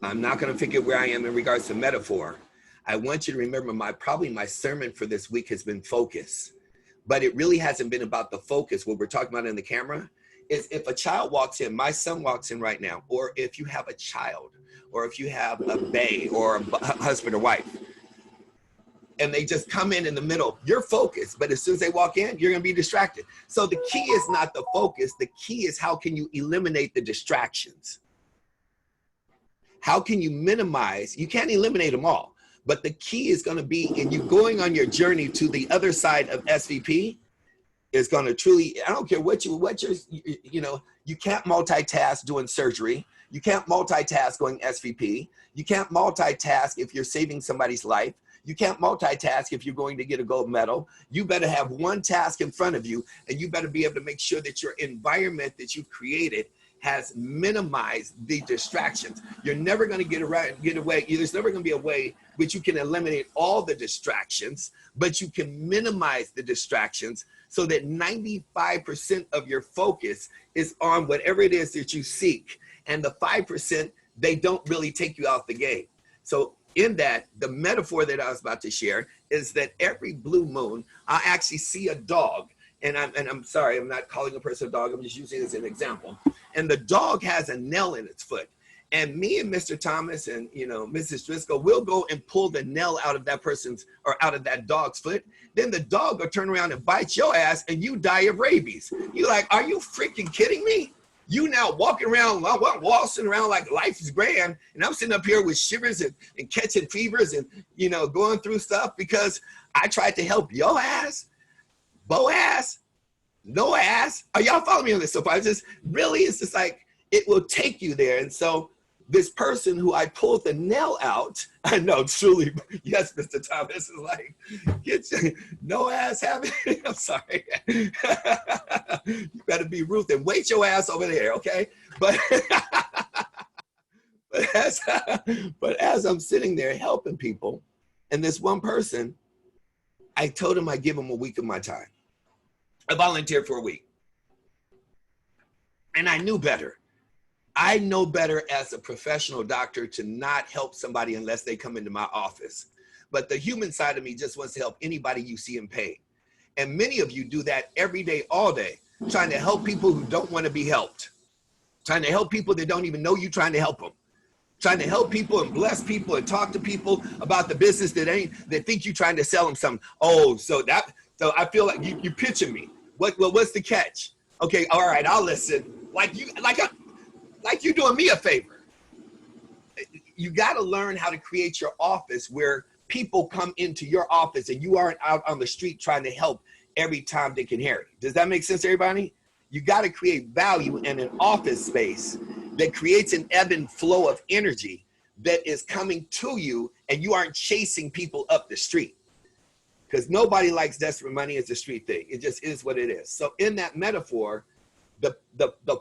I'm not going to figure where I am in regards to metaphor. I want you to remember probably my sermon for this week has been focus, but it really hasn't been about the focus. What we're talking about in the camera is if a child walks in, my son walks in right now, or if you have a child, or if you have a bae or a husband or wife, and they just come in the middle, you're focused, but as soon as they walk in, you're going to be distracted. So the key is not the focus. The key is how can you eliminate the distractions? How can you minimize? You can't eliminate them all, but the key is going to be in you going on your journey to the other side of SVP is going to truly, I don't care what you can't multitask doing surgery. You can't multitask going SVP. You can't multitask if you're saving somebody's life. You can't multitask if you're going to get a gold medal. You better have one task in front of you, and you better be able to make sure that your environment that you've created has minimized the distractions. You're never going to get away. There's never going to be a way which you can eliminate all the distractions, but you can minimize the distractions so that 95% of your focus is on whatever it is that you seek. And the 5%, they don't really take you out the game. So in that, the metaphor that I was about to share is that every blue moon, I actually see a dog. And I'm sorry, I'm not calling a person a dog. I'm just using it as an example. And the dog has a nail in its foot. And me and Mr. Thomas and, Mrs. Driscoll will go and pull the nail out of that person's or out of that dog's foot. Then the dog will turn around and bite your ass and you die of rabies. You're like, are you freaking kidding me? You now walking around, waltzing around like life is grand. And I'm sitting up here with shivers and catching fevers and, going through stuff because I tried to help your ass, Boaz, no ass. Are y'all following me on this? So I just really, it's just like, it will take you there. And so this person who I pulled the nail out, I know truly, yes, Mr. Thomas is like, get your, no ass having, I'm sorry. You better be Ruth and wait your ass over there, okay? But, but as I'm sitting there helping people, and this one person, I told him I'd give him a week of my time. I volunteered for a week. And I knew better. I know better as a professional doctor to not help somebody unless they come into my office. But the human side of me just wants to help anybody you see in pain. And many of you do that every day, all day, trying to help people who don't want to be helped. Trying to help people that don't even know you trying to help them. Trying to help people and bless people and talk to people about the business that think you're trying to sell them something. Oh, so I feel like you pitching me. What's the catch? Okay, all right, I'll listen. Like you doing me a favor. You got to learn how to create your office where people come into your office and you aren't out on the street trying to help every time they can hear it. Does that make sense, everybody? You got to create value in an office space that creates an ebb and flow of energy that is coming to you and you aren't chasing people up the street. Because nobody likes desperate money. It's a street thing. It just is what it is. So in that metaphor, the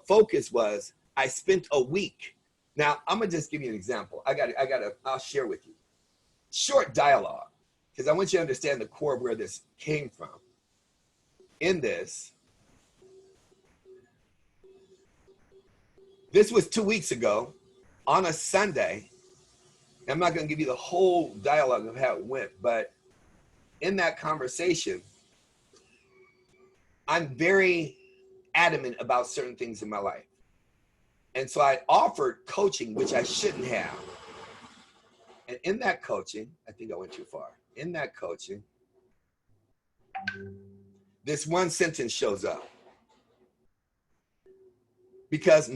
focus was, I spent a week. Now, I'm going to just give you an example. I'll share with you. Short dialogue, because I want you to understand the core of where this came from. In this was 2 weeks ago on a Sunday. I'm not going to give you the whole dialogue of how it went, but in that conversation, I'm very adamant about certain things in my life. And so I offered coaching, which I shouldn't have. And in that coaching, I think I went too far. In that coaching, this one sentence shows up. Because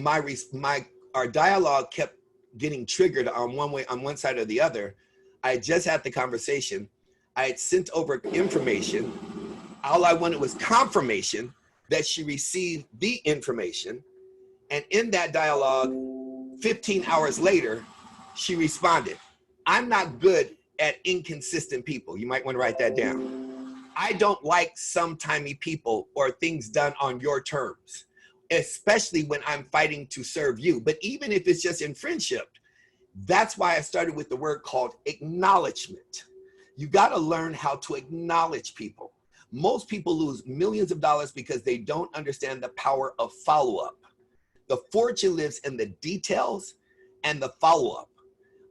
our dialogue kept getting triggered on one side or the other. I just had the conversation. I had sent over information. All I wanted was confirmation that she received the information. And in that dialogue, 15 hours later, she responded, I'm not good at inconsistent people. You might want to write that down. I don't like sometimey people or things done on your terms, especially when I'm fighting to serve you. But even if it's just in friendship, that's why I started with the word called acknowledgement. You got to learn how to acknowledge people. Most people lose millions of dollars because they don't understand the power of follow-up. The fortune lives in the details and the follow-up.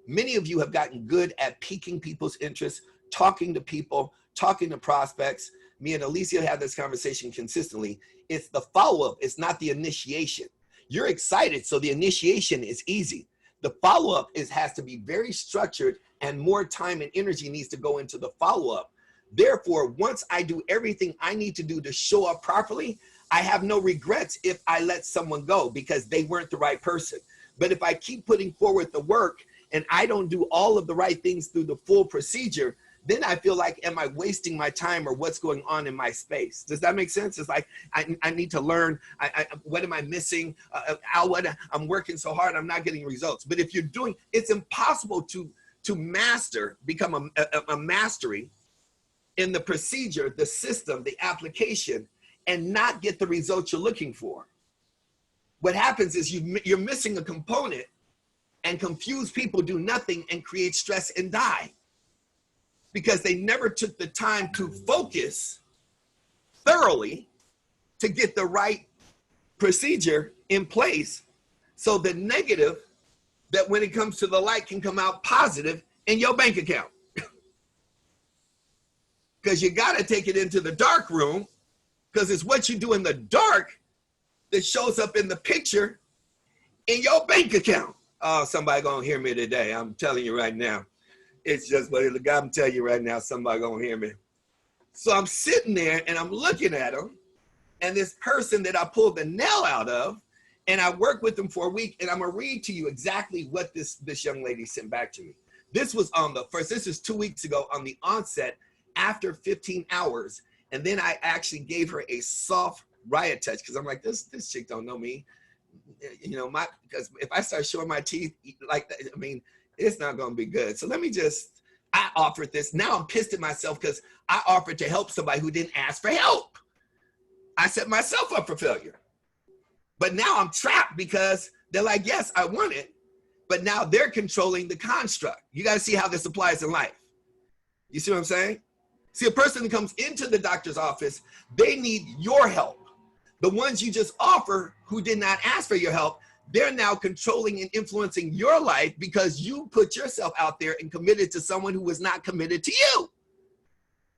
Many of you have gotten good at piquing people's interest, talking to people, talking to prospects. Me and Alicia have this conversation consistently. It's the follow-up, it's not the initiation. You're excited, so the initiation is easy. The follow-up has to be very structured, and more time and energy needs to go into the follow-up. Therefore, once I do everything I need to do to show up properly, I have no regrets if I let someone go because they weren't the right person. But if I keep putting forward the work and I don't do all of the right things through the full procedure, then I feel like, am I wasting my time or what's going on in my space? Does that make sense? It's like, I need to learn, what am I missing? I'm working so hard, I'm not getting results. But if you're doing, it's impossible to master, become a mastery in the procedure, the system, the application, and not get the results you're looking for. What happens is you're missing a component, and confused people do nothing and create stress and die because they never took the time to focus thoroughly to get the right procedure in place so the negative, that when it comes to the light, can come out positive in your bank account. Because you got to take it into the dark room, because it's what you do in the dark that shows up in the picture in your bank account. Oh, somebody gonna hear me today. I'm telling you right now. It's just what I'm telling you right now, somebody gonna hear me. So I'm sitting there and I'm looking at him, and this person that I pulled the nail out of, and I worked with them for a week, and I'm gonna read to you exactly what this young lady sent back to me. This was on the first, this is 2 weeks ago on the onset after 15 hours. And then I actually gave her a soft riot touch because I'm like, this chick don't know me. You know, because if I start showing my teeth like that, I mean, it's not going to be good. So I offered this. Now I'm pissed at myself because I offered to help somebody who didn't ask for help. I set myself up for failure. But now I'm trapped because they're like, yes, I want it. But now they're controlling the construct. You got to see how this applies in life. You see what I'm saying? See, a person that comes into the doctor's office, they need your help. The ones you just offer who did not ask for your help, they're now controlling and influencing your life because you put yourself out there and committed to someone who was not committed to you.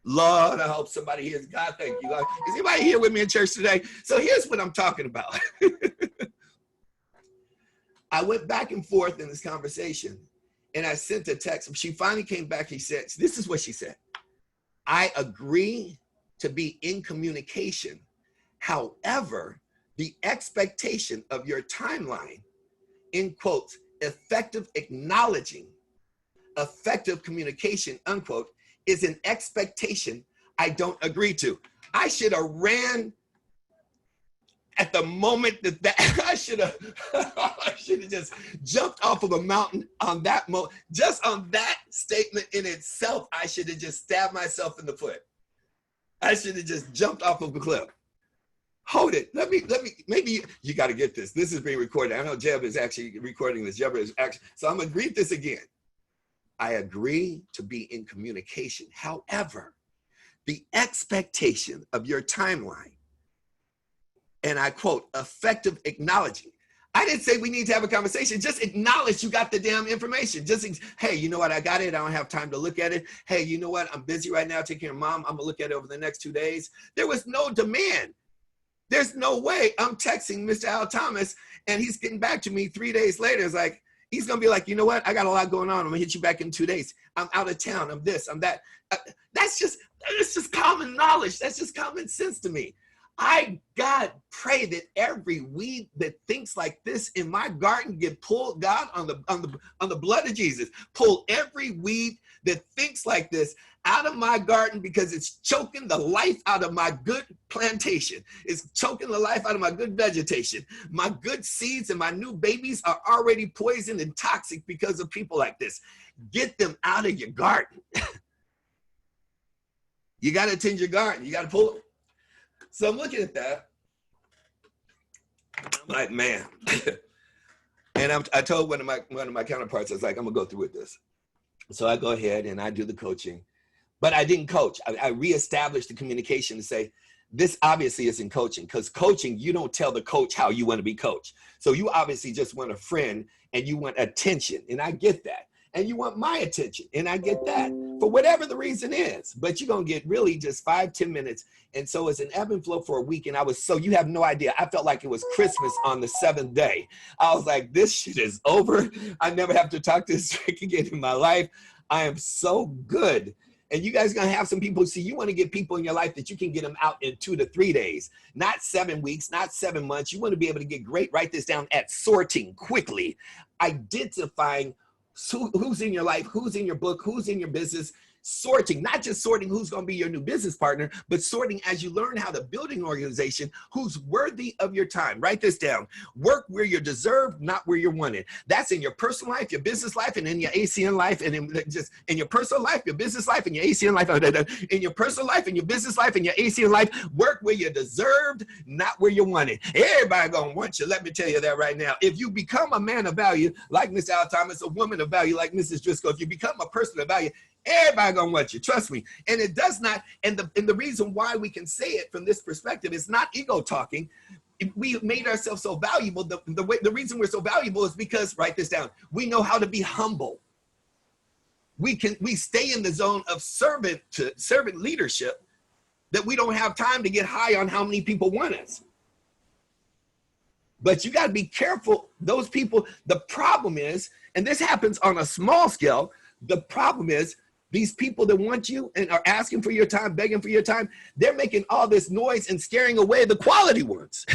Lord, I hope somebody hears. God, thank you. God. Is anybody here with me in church today? So here's what I'm talking about. I went back and forth in this conversation, and I sent a text. She finally came back. She said, this is what she said. I agree to be in communication. However, the expectation of your timeline, in quotes, effective acknowledging, effective communication, unquote, is an expectation I don't agree to. I should have ran at the moment that I should have just jumped off of a mountain on that moment. Just on that statement in itself, I should have just stabbed myself in the foot. I should have just jumped off of a cliff. Hold it. Let me, maybe you got to get this. This is being recorded. I know Jeb is actually recording this. Jeb is actually, so I'm going to read this again. I agree to be in communication. However, the expectation of your timeline, and I quote, effective acknowledging. I didn't say we need to have a conversation. Just acknowledge you got the damn information. Just, hey, you know what? I got it. I don't have time to look at it. Hey, you know what? I'm busy right now taking care of mom. I'm going to look at it over the next 2 days. There was no demand. There's no way I'm texting Mr. Al Thomas and he's getting back to me 3 days later. It's like, he's going to be like, you know what? I got a lot going on. I'm going to hit you back in 2 days. I'm out of town. I'm this, I'm that. It's just common knowledge. That's just common sense to me. I, God, pray that every weed that thinks like this in my garden get pulled, God, on the blood of Jesus. Pull every weed that thinks like this out of my garden, because it's choking the life out of my good plantation. It's choking the life out of my good vegetation. My good seeds and my new babies are already poisoned and toxic because of people like this. Get them out of your garden. You got to tend your garden. You got to pull them. So I'm looking at that. I'm like, man. And I told one of my counterparts, I was like, I'm gonna go through with this. So I go ahead and I do the coaching, but I didn't coach. I reestablished the communication to say, this obviously isn't coaching, because coaching, you don't tell the coach how you want to be coached. So you obviously just want a friend and you want attention, and I get that. And you want my attention, and I get that, for whatever the reason is. But you're going to get really just 5-10 minutes. And so it's an ebb and flow for a week. And so you have no idea. I felt like it was Christmas on the 7th day. I was like, this shit is over. I never have to talk to this trick again in my life. I am so good. And you guys are going to have some people, see, you want to get people in your life that you can get them out in 2 to 3 days, not 7 weeks, not 7 months. You want to be able to get great, write this down, at sorting quickly, identifying who's in your life, who's in your book, who's in your business, sorting, not just sorting who's going to be your new business partner, but sorting as you learn how to build an organization who's worthy of your time. Write this down. Work where you're deserved, not where you're wanted. That's in your personal life, your business life, and in your ACN life, and in your personal life, your business life, and your ACN life, in your personal life, and your business life, and your ACN life. Work where you're deserved, not where you're wanted. Everybody gonna want you. Let me tell you that right now. If you become a man of value, like Mr. Al Thomas, a woman of value, like Mrs. Driscoll, if you become a person of value, everybody gonna want you, trust me. And it does not, and the reason why we can say it from this perspective is not ego talking. We made ourselves so valuable. The reason we're so valuable is because, write this down, we know how to be humble. We stay in the zone of servant leadership, that we don't have time to get high on how many people want us. But you got to be careful. Those people, the problem is, and this happens on a small scale, the problem is, these people that want you and are asking for your time, begging for your time, they're making all this noise and scaring away the quality ones.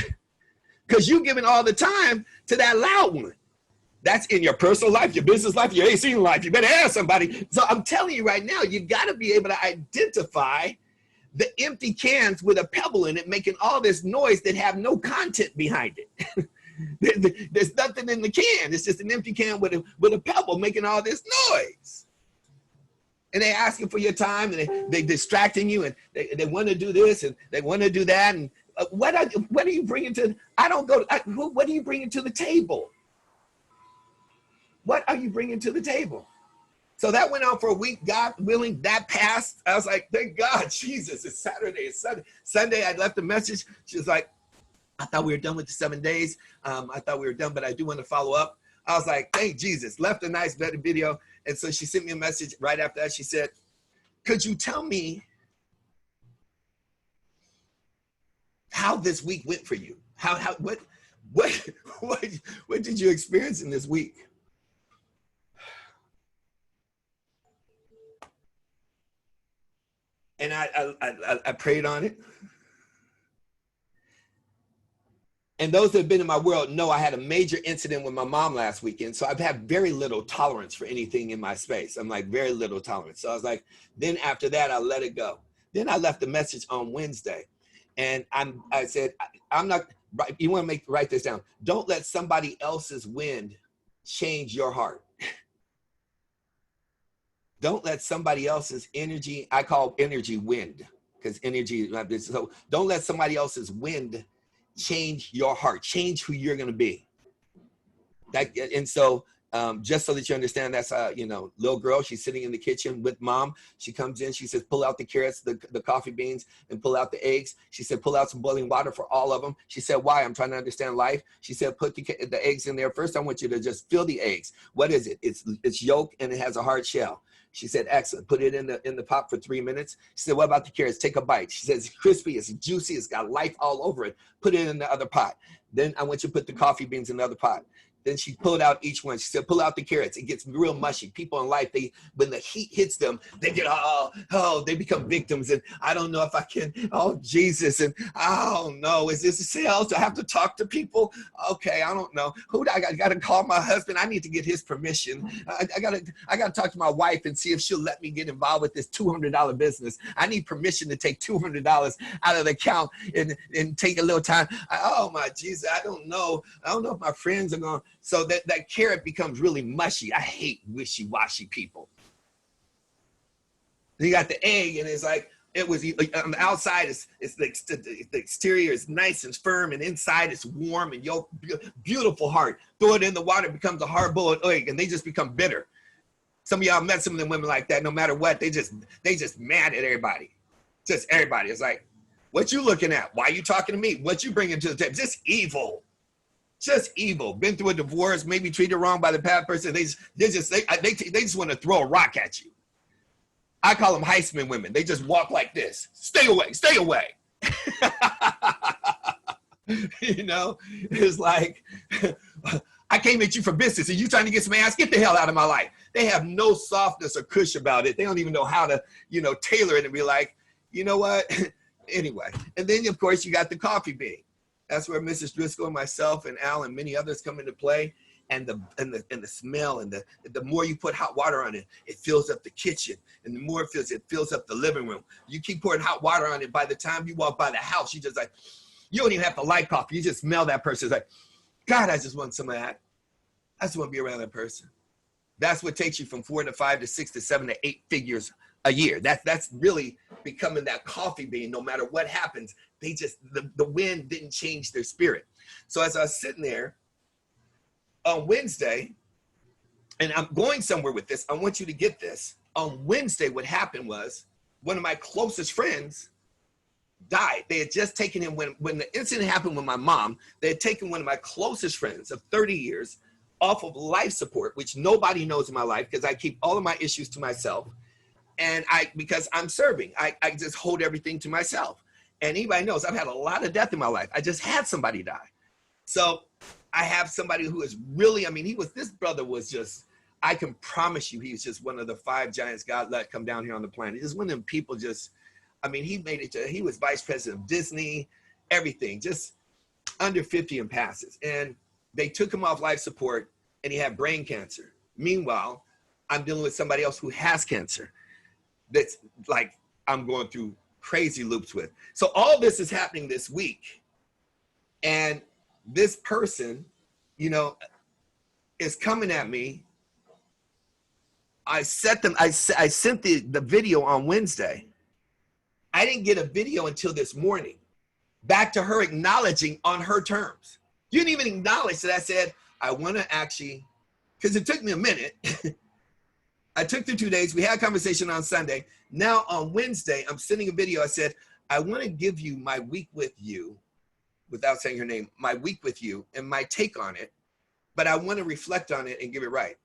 Because you're giving all the time to that loud one. That's in your personal life, your business life, your AC life. You better ask somebody. So I'm telling you right now, you got to be able to identify the empty cans with a pebble in it, making all this noise that have no content behind it. There's nothing in the can. It's just an empty can with a pebble making all this noise. And they asking for your time, and they distracting you, and they want to do this and they want to do that. And what are you bringing to? What are you bringing to the table? What are you bringing to the table? So that went on for a week. God willing, that passed. I was like, thank God, Jesus. It's Saturday. It's Sunday. Sunday, I left a message. She was like, I thought we were done with the 7 days. I thought we were done, but I do want to follow up. I was like, thank Jesus. Left a nice video. And so she sent me a message right after that. She said, could you tell me how this week went for you? What did you experience in this week? And I prayed on it. And those that have been in my world know I had a major incident with my mom last weekend. So I've had very little tolerance for anything in my space. I'm like, very little tolerance. So I was like, then after that, I let it go. Then I left a message on Wednesday. And I said, I'm not, you want to write this down. Don't let somebody else's wind change your heart. Don't let somebody else's energy, I call energy wind, because energy, so don't let somebody else's wind change your heart, change who you're going to be. And so just so that you understand, that's little girl, she's sitting in the kitchen with mom. She comes in, she says, pull out the carrots, the coffee beans, and pull out the eggs. She said, pull out some boiling water for all of them. She said, why? I'm trying to understand life. She said, put the eggs in there. First, I want you to just fill the eggs. What is it? It's yolk and it has a hard shell. She said, excellent. Put it in the pot for 3 minutes. She said, what about the carrots? Take a bite. She says, it's crispy, it's juicy, it's got life all over it. Put it in the other pot. Then I want you to put the coffee beans in the other pot. Then she pulled out each one. She said, pull out the carrots. It gets real mushy. People in life, when the heat hits them, they get, they become victims. And I don't know if I can, oh, Jesus. And I don't know, is this a sales? Do I have to talk to people? Okay, I don't know. I got to call my husband. I need to get his permission. I got to talk to my wife and see if she'll let me get involved with this $200 business. I need permission to take $200 out of the account and take a little time. Oh my Jesus, I don't know if my friends are going. So that carrot becomes really mushy. I hate wishy-washy people. You got the egg, and it's like, it was on the outside, it's like the exterior is nice and firm, and inside it's warm and yolk, beautiful heart. Throw it in the water, it becomes a hard-boiled egg, and they just become bitter. Some of y'all met some of them women like that. No matter what, they just mad at everybody. Just everybody. It's like, what you looking at? Why are you talking to me? What you bringing to the table? Just evil. Just evil. Been through a divorce, maybe treated wrong by the bad person. They just want to throw a rock at you. I call them Heisman women. They just walk like this. Stay away. Stay away. You know, it's like, I came at you for business and you trying to get some ass. Get the hell out of my life. They have no softness or cush about it. They don't even know how to, tailor it and be like, you know what? Anyway. And then, of course, you got the coffee bean. That's where Mrs. Driscoll and myself and Al and many others come into play. And the smell and the more you put hot water on it, it fills up the kitchen. And the more it fills up the living room. You keep pouring hot water on it. By the time you walk by the house, you just like, you don't even have to like coffee. You just smell that person. It's like, God, I just want some of that. I just want to be around that person. That's what takes you from 4 to 5 to 6 to 7 to 8 figures a year. That's really becoming that coffee bean. No matter what happens, the wind didn't change their spirit. So as I was sitting there on Wednesday, and I'm going somewhere with this, I want you to get this. On Wednesday, what happened was one of my closest friends died. They had just taken him, when the incident happened with my mom, they had taken one of my closest friends of 30 years off of life support, which nobody knows in my life because I keep all of my issues to myself. And because I'm serving, I just hold everything to myself. And anybody knows I've had a lot of death in my life. I just had somebody die. So I have somebody who is really, this brother was just, I can promise you, he was just one of the 5 giants God let come down here on the planet. Just one of them people he made it he was vice president of Disney, everything, just under 50 and passes. And they took him off life support and he had brain cancer. Meanwhile, I'm dealing with somebody else who has cancer. That's like, I'm going through crazy loops with. So all this is happening this week. And this person, is coming at me. I sent the video on Wednesday. I didn't get a video until this morning. Back to her acknowledging on her terms. You didn't even acknowledge that I said, I want to actually, because it took me a minute. I took the 2 days. We had a conversation on Sunday. Now on Wednesday, I'm sending a video. I said, I want to give you my week with you, without saying her name, my week with you and my take on it. But I want to reflect on it and give it right.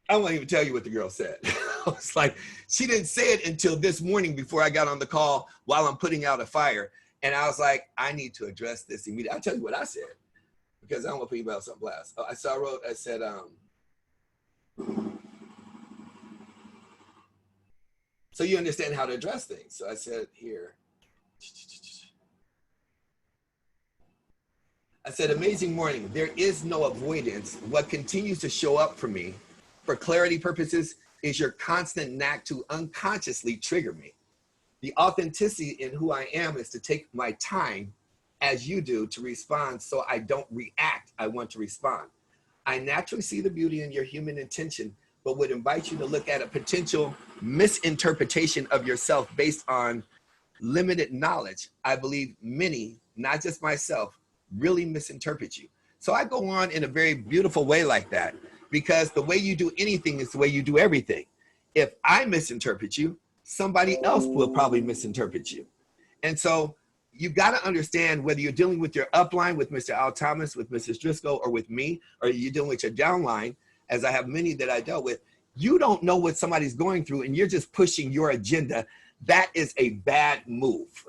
I won't even tell you what the girl said. I was like, she didn't say it until this morning before I got on the call while I'm putting out a fire. And I was like, I need to address this immediately. I'll tell you what I said, because I don't want to put you else on blast. I said, so you understand how to address things. So I said here, I said, amazing morning. There is no avoidance. What continues to show up for me for clarity purposes is your constant knack to unconsciously trigger me. The authenticity in who I am is to take my time as you do to respond so I don't react. I want to respond. I naturally see the beauty in your human intention, but would invite you to look at a potential misinterpretation of yourself based on limited knowledge. I believe many, not just myself, really misinterpret you. So I go on in a very beautiful way like that, because the way you do anything is the way you do everything. If I misinterpret you, somebody else will probably misinterpret you. And so you got to understand whether you're dealing with your upline, with Mr. Al Thomas, with Mrs. Driscoll, or with me, or you're dealing with your downline, as I have many that I dealt with. You don't know what somebody's going through and you're just pushing your agenda. That is a bad move.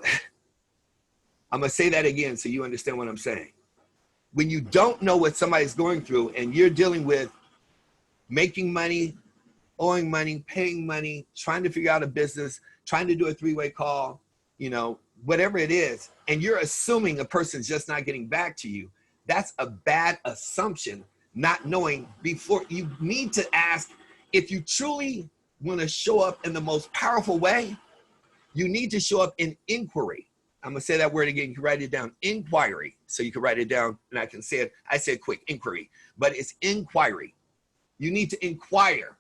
I'm going to say that again so you understand what I'm saying. when you don't know what somebody's going through and you're dealing with making money, owing money, paying money, trying to figure out a business, trying to do a three-way call, you know, whatever it is, and you're assuming a person's just not getting back to you, that's a bad assumption, not knowing. Before you need to ask, if you truly want to show up in the most powerful way, you need to show up in inquiry. I'm gonna say that word again. You can write it down, inquiry. So you can write it down and I can say it. I said quick, inquiry, but it's inquiry. You need to inquire.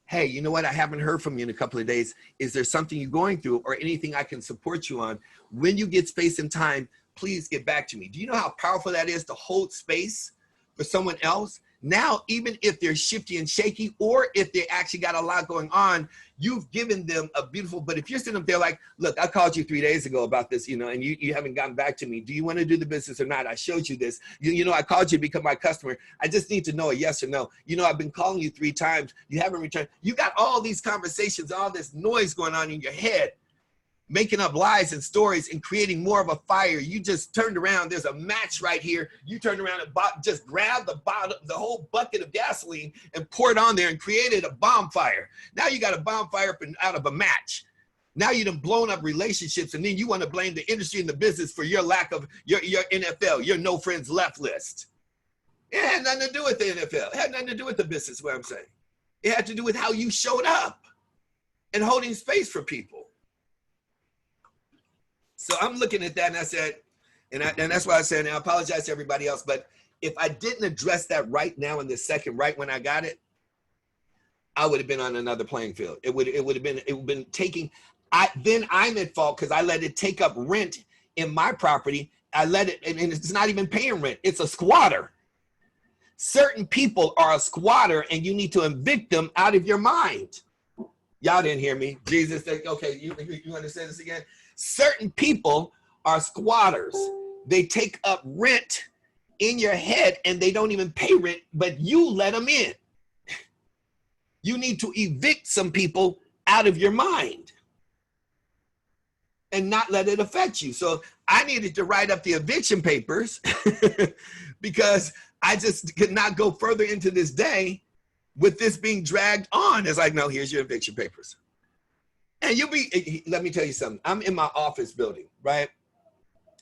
Hey, you know what? I haven't heard from you in a couple of days. Is there something you're going through or anything I can support you on? When you get space and time, please get back to me. Do you know how powerful that is to hold space for someone else? Now, even if they're shifty and shaky, or if they actually got a lot going on, you've given them a beautiful, but if you're sitting up there like, look, I called you 3 days ago about this, you know, and you haven't gotten back to me. Do you want to do the business or not? I showed you this. You know, I called you to become my customer. I just need to know a yes or no. You know, I've been calling you 3 times. You haven't returned. You got all these conversations, all this noise going on in your head, making up lies and stories and creating more of a fire. You just turned around. There's a match right here. You turned around and just grabbed the whole bucket of gasoline and poured on there and created a bonfire. Now you got a bonfire out of a match. Now you done blown up relationships, and then you want to blame the industry and the business for your lack of your NFL, your no friends left list. It had nothing to do with the NFL. It had nothing to do with the business, what I'm saying. It had to do with how you showed up and holding space for people. So I'm looking at that and I said, and that's why I said, and I apologize to everybody else, but if I didn't address that right now in this second, right when I got it, I would have been on another playing field. It would have been taking, then I'm at fault because I let it take up rent in my property. I let it, and it's not even paying rent. It's a squatter. Certain people are a squatter and you need to evict them out of your mind. Y'all didn't hear me. Jesus said, okay, you want to say this again? Certain people are squatters. They take up rent in your head and they don't even pay rent, but you let them in. You need to evict some people out of your mind and not let it affect you. So I needed to write up the eviction papers because I just could not go further into this day with this being dragged on. It's like, no, here's your eviction papers. And let me tell you something. I'm in my office building, right?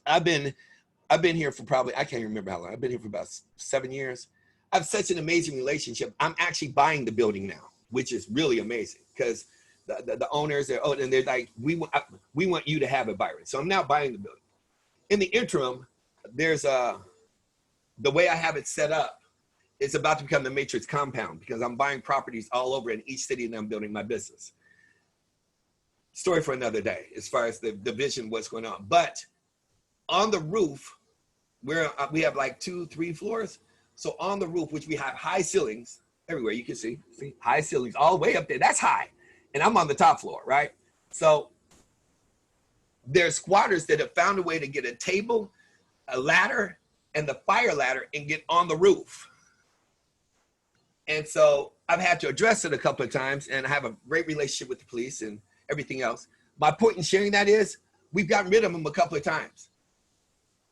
I've been here for probably, I can't remember how long. I've been here for about 7 years. I have such an amazing relationship. I'm actually buying the building now, which is really amazing because the owners, and they're like, we want you to have it, Byron. So I'm now buying the building. In the interim, there's the way I have it set up, it's about to become the Matrix compound because I'm buying properties all over in each city and I'm building my business. Story for another day as far as the vision, what's going on. But on the roof, we have like 2-3 floors. So on the roof, which we have high ceilings everywhere, you can see high ceilings all the way up there. That's high. And I'm on the top floor, right? So there's squatters that have found a way to get a table, a ladder, and the fire ladder and get on the roof. And so I've had to address it a couple of times, and I have a great relationship with the police and everything else. My point in sharing that is we've gotten rid of them a couple of times.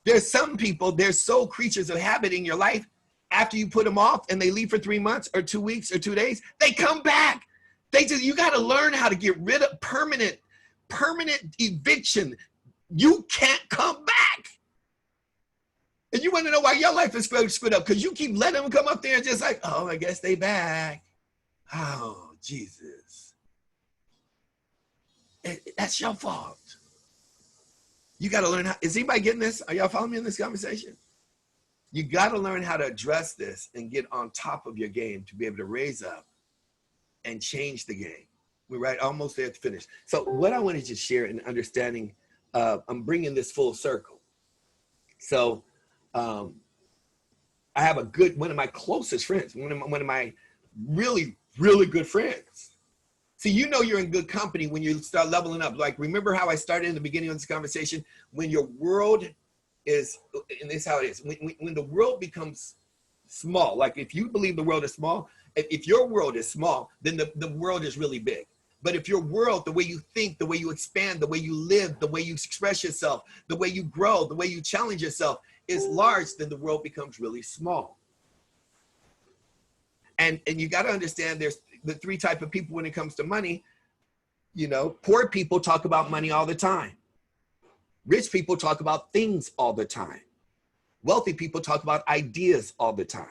There's some people, they're so creatures of habit in your life. After you put them off and they leave for 3 months or 2 weeks or 2 days, they come back. You got to learn how to get rid of permanent eviction. You can't come back. And you want to know why your life is screwed up? Because you keep letting them come up there and just like, oh, I guess they back. Oh, Jesus. That's your fault. You got to learn how. Is anybody getting this? Are y'all following me in this conversation? You got to learn how to address this and get on top of your game to be able to raise up and change the game. We're right almost there to finish. So what I wanted to share in understanding, I'm bringing this full circle. So I have one of my closest friends, one of my really, really good friends. See, you know you're in good company when you start leveling up. Like, remember how I started in the beginning of this conversation? When your world is, and this is how it is, when the world becomes small, like if you believe the world is small, if your world is small, then the world is really big. But if your world, the way you think, the way you expand, the way you live, the way you express yourself, the way you grow, the way you challenge yourself, is large, then the world becomes really small. And you got to understand there's the three type of people when it comes to money. You know, poor people talk about money all the time. Rich people talk about things all the time. Wealthy people talk about ideas all the time.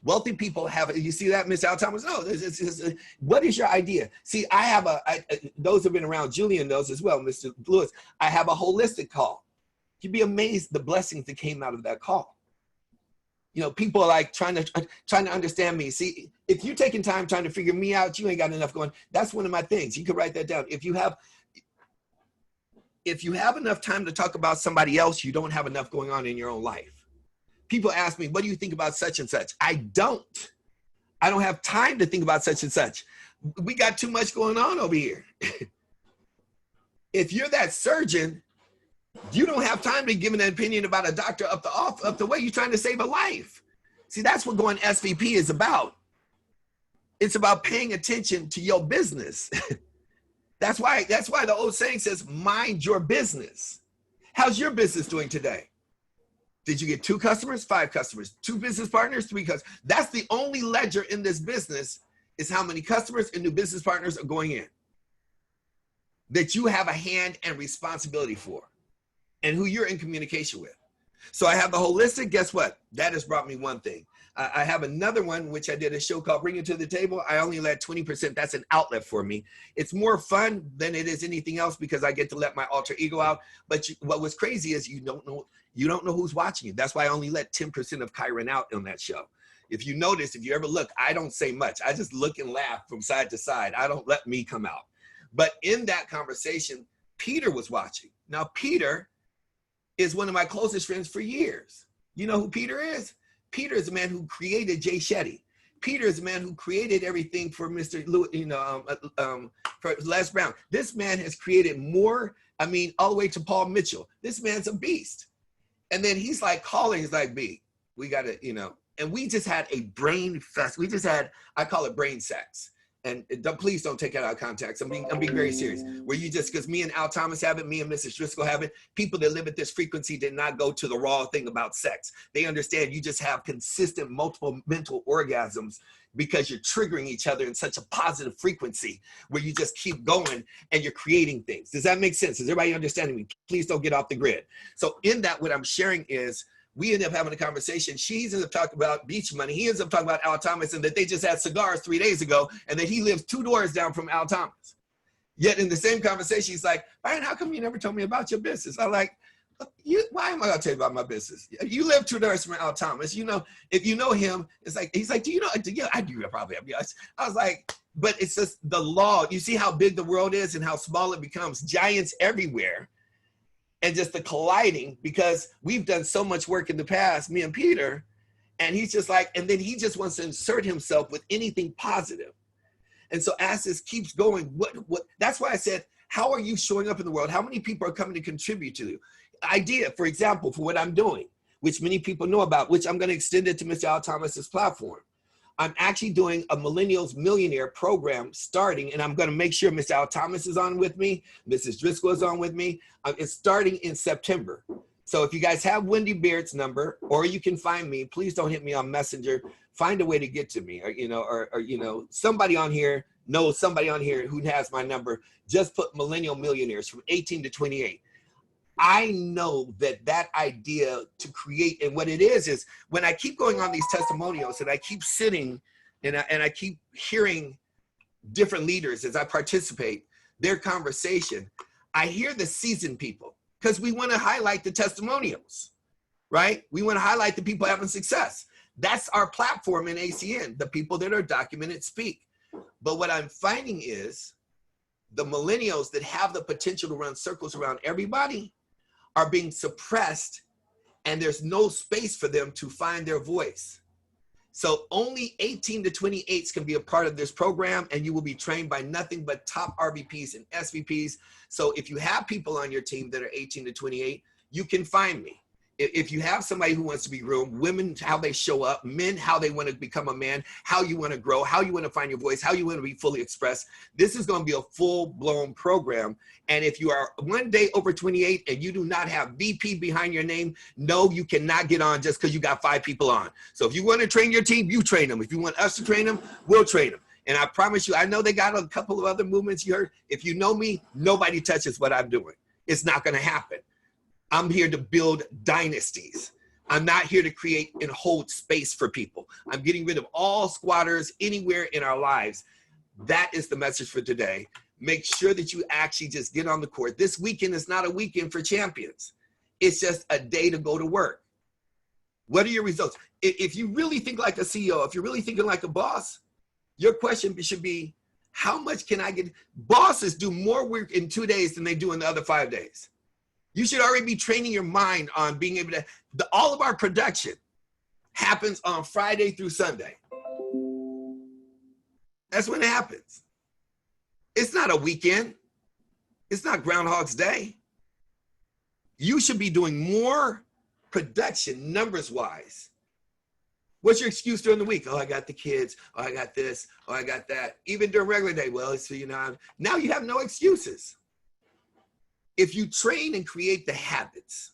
Wealthy people have, you see that, Miss Al Thomas? No, what is your idea? See, I have those who have been around, Julian knows as well, Mr. Lewis, I have a holistic call. You'd be amazed the blessings that came out of that call. You know, people are like trying to understand me. See, if you're taking time trying to figure me out, you ain't got enough going. That's one of my things. You can write that down. If you have enough time to talk about somebody else, you don't have enough going on in your own life. People ask me, what do you think about such and such? I don't have time to think about such and such. We got too much going on over here. If you're that surgeon, you don't have time to give an opinion about a doctor up the way. You're trying to save a life. See, that's what going SVP is about. It's about paying attention to your business. That's why the old saying says, mind your business. How's your business doing today? Did you get 2 customers, 5 customers, 2 business partners, 3 customers? That's the only ledger in this business is how many customers and new business partners are going in that you have a hand and responsibility for and who you're in communication with. So I have the holistic, guess what? That has brought me one thing. I have another one, which I did a show called Bring It to the Table. I only let 20%. That's an outlet for me. It's more fun than it is anything else because I get to let my alter ego out. But what was crazy is you don't know who's watching you. That's why I only let 10% of Kyron out on that show. If you notice, if you ever look, I don't say much. I just look and laugh from side to side. I don't let me come out. But in that conversation, Peter was watching. Now, Peter is one of my closest friends for years. You know who Peter is? Peter is the man who created Jay Shetty. Peter is the man who created everything for Mr. Lewis, for Les Brown. This man has created more, all the way to Paul Mitchell. This man's a beast. And then he's like calling, he's like, B, we got to, and we just had a brain fest. We just had, I call it brain sex. And please don't take it out of context. I'm being very serious. Where you just, because me and Al Thomas have it, me and Mrs. Driscoll have it, people that live at this frequency did not go to the raw thing about sex. They understand you just have consistent multiple mental orgasms because you're triggering each other in such a positive frequency where you just keep going and you're creating things. Does that make sense? Is everybody understanding me? Please don't get off the grid. So in that, what I'm sharing is, we end up having a conversation. She ends up talking about beach money. He ends up talking about Al Thomas and that they just had cigars 3 days ago and that he lives 2 doors down from Al Thomas. Yet in the same conversation, he's like, Byron, how come you never told me about your business? I'm like, why am I gonna tell you about my business? You live 2 doors from Al Thomas. If you know him, it's like, he's like, do you know? Yeah, I do probably. I was like, but it's just the law. You see how big the world is and how small it becomes. Giants everywhere. And just the colliding, because we've done so much work in the past, me and Peter, and he's just like, and then he just wants to insert himself with anything positive. And so as this keeps going, what that's why I said, how are you showing up in the world? How many people are coming to contribute to you? Idea, for example, for what I'm doing, which many people know about, which I'm going to extend it to Mr. Al Thomas's platform. I'm actually doing a Millennials Millionaire program starting, and I'm going to make sure Mr. Al Thomas is on with me, Mrs. Driscoll is on with me. It's starting in September. So if you guys have Wendy Beard's number, or you can find me, please don't hit me on Messenger. Find a way to get to me, or somebody on here knows somebody on here who has my number. Just put Millennial Millionaires from 18 to 28. I know that idea to create, and what it is when I keep going on these testimonials and I keep sitting and I keep hearing different leaders as I participate, their conversation, I hear the seasoned people because we want to highlight the testimonials, right? We want to highlight the people having success. That's our platform in ACN, the people that are documented speak. But what I'm finding is the millennials that have the potential to run circles around everybody are being suppressed, and there's no space for them to find their voice. So only 18 to 28s can be a part of this program, and you will be trained by nothing but top RVPs and SVPs. So if you have people on your team that are 18 to 28, you can find me. If you have somebody who wants to be groomed, women, how they show up, men, how they want to become a man, how you want to grow, how you want to find your voice, how you want to be fully expressed. This is going to be a full-blown program. And if you are one day over 28 and you do not have VP behind your name, no, you cannot get on just because you got 5 people on. So if you want to train your team, you train them. If you want us to train them, we'll train them. And I promise you, I know they got a couple of other movements you heard. If you know me, nobody touches what I'm doing. It's not going to happen. I'm here to build dynasties. I'm not here to create and hold space for people. I'm getting rid of all squatters anywhere in our lives. That is the message for today. Make sure that you actually just get on the court. This weekend is not a weekend for champions. It's just a day to go to work. What are your results? If you really think like a CEO, if you're really thinking like a boss, your question should be, how much can I get? Bosses do more work in 2 days than they do in the other 5 days. You should already be training your mind on being able to, all of our production happens on Friday through Sunday. That's when it happens. It's not a weekend. It's not Groundhog's Day. You should be doing more production numbers wise. What's your excuse during the week? Oh, I got the kids. Oh, I got this. Oh, I got that. Even during regular day. Well, it's, you know, now you have no excuses. If you train and create the habits,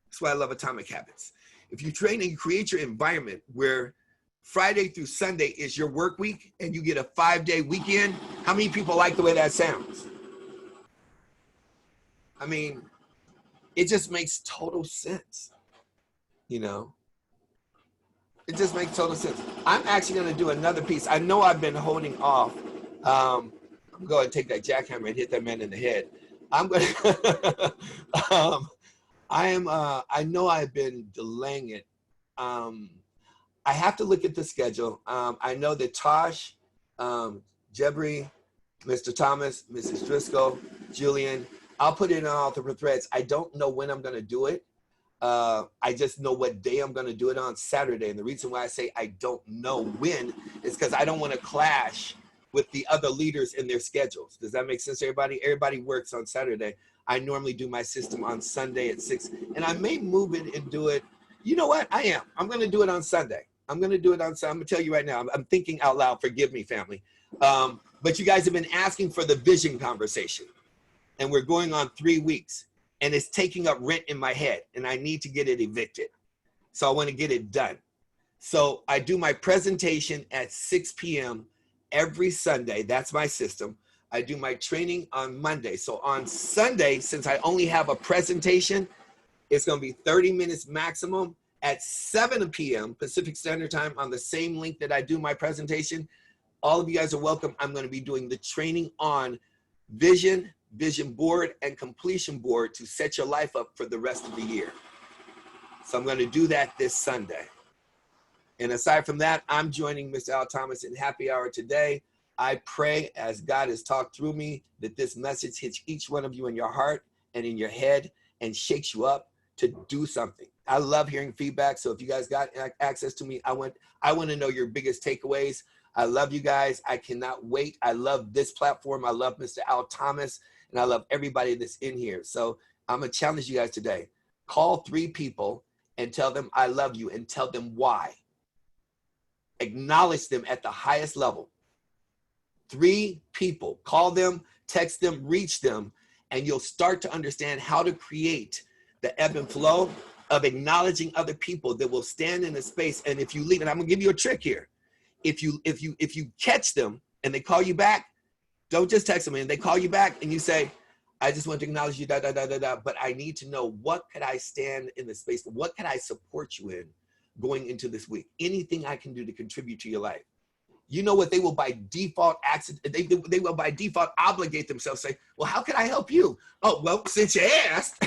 that's why I love Atomic Habits. If you train and create your environment where Friday through Sunday is your work week and you get a 5-day weekend, how many people like the way that sounds? I mean, it just makes total sense, you know? It just makes total sense. I'm actually gonna do another piece. I know I've been holding off. I'm going to take that jackhammer and hit that man in the head. I'm going to, I know I've been delaying it. I have to look at the schedule. I know that Tosh, Jebri, Mr. Thomas, Mrs. Driscoll, Julian, I'll put it on all the threads. I don't know when I'm going to do it. I just know what day I'm going to do it on, Saturday. And the reason why I say I don't know when is because I don't want to clash with the other leaders in their schedules. Does that make sense to everybody? Everybody works on Saturday. I normally do my system on Sunday at 6, and I may move it and do it. You know what? I'm going to do it on Sunday. I'm going to do it on Sunday. I'm going to tell you right now, I'm thinking out loud. Forgive me, family. But you guys have been asking for the vision conversation, and we're going on 3 weeks, and it's taking up rent in my head, and I need to get it evicted. So I want to get it done. So I do my presentation at 6 p.m. every Sunday. That's my system. I do my training on Monday. So on Sunday, since I only have a presentation, it's going to be 30 minutes maximum at 7 p.m. Pacific Standard Time on the same link that I do my presentation. All of you guys are welcome. I'm going to be doing the training on vision, vision board, and completion board to set your life up for the rest of the year. So I'm going to do that this Sunday. And aside from that, I'm joining Mr. Al Thomas in Happy Hour today. I pray as God has talked through me that this message hits each one of you in your heart and in your head and shakes you up to do something. I love hearing feedback. So if you guys got access to me, I want to know your biggest takeaways. I love you guys. I cannot wait. I love this platform. I love Mr. Al Thomas, and I love everybody that's in here. So I'm going to challenge you guys today. Call 3 people and tell them I love you and tell them why. Acknowledge them at the highest level. 3 people, call them, text them, reach them, and you'll start to understand how to create the ebb and flow of acknowledging other people that will stand in a space. And if you leave, and I'm gonna give you a trick here. If you catch them and they call you back, don't just text them and they call you back and you say, I just want to acknowledge you, but I need to know, what could I stand in the space? What could I support you in going into this week? Anything I can do to contribute to your life. You know what? They will by default they will by default obligate themselves, say, well, how can I help you? Oh, well, since you asked.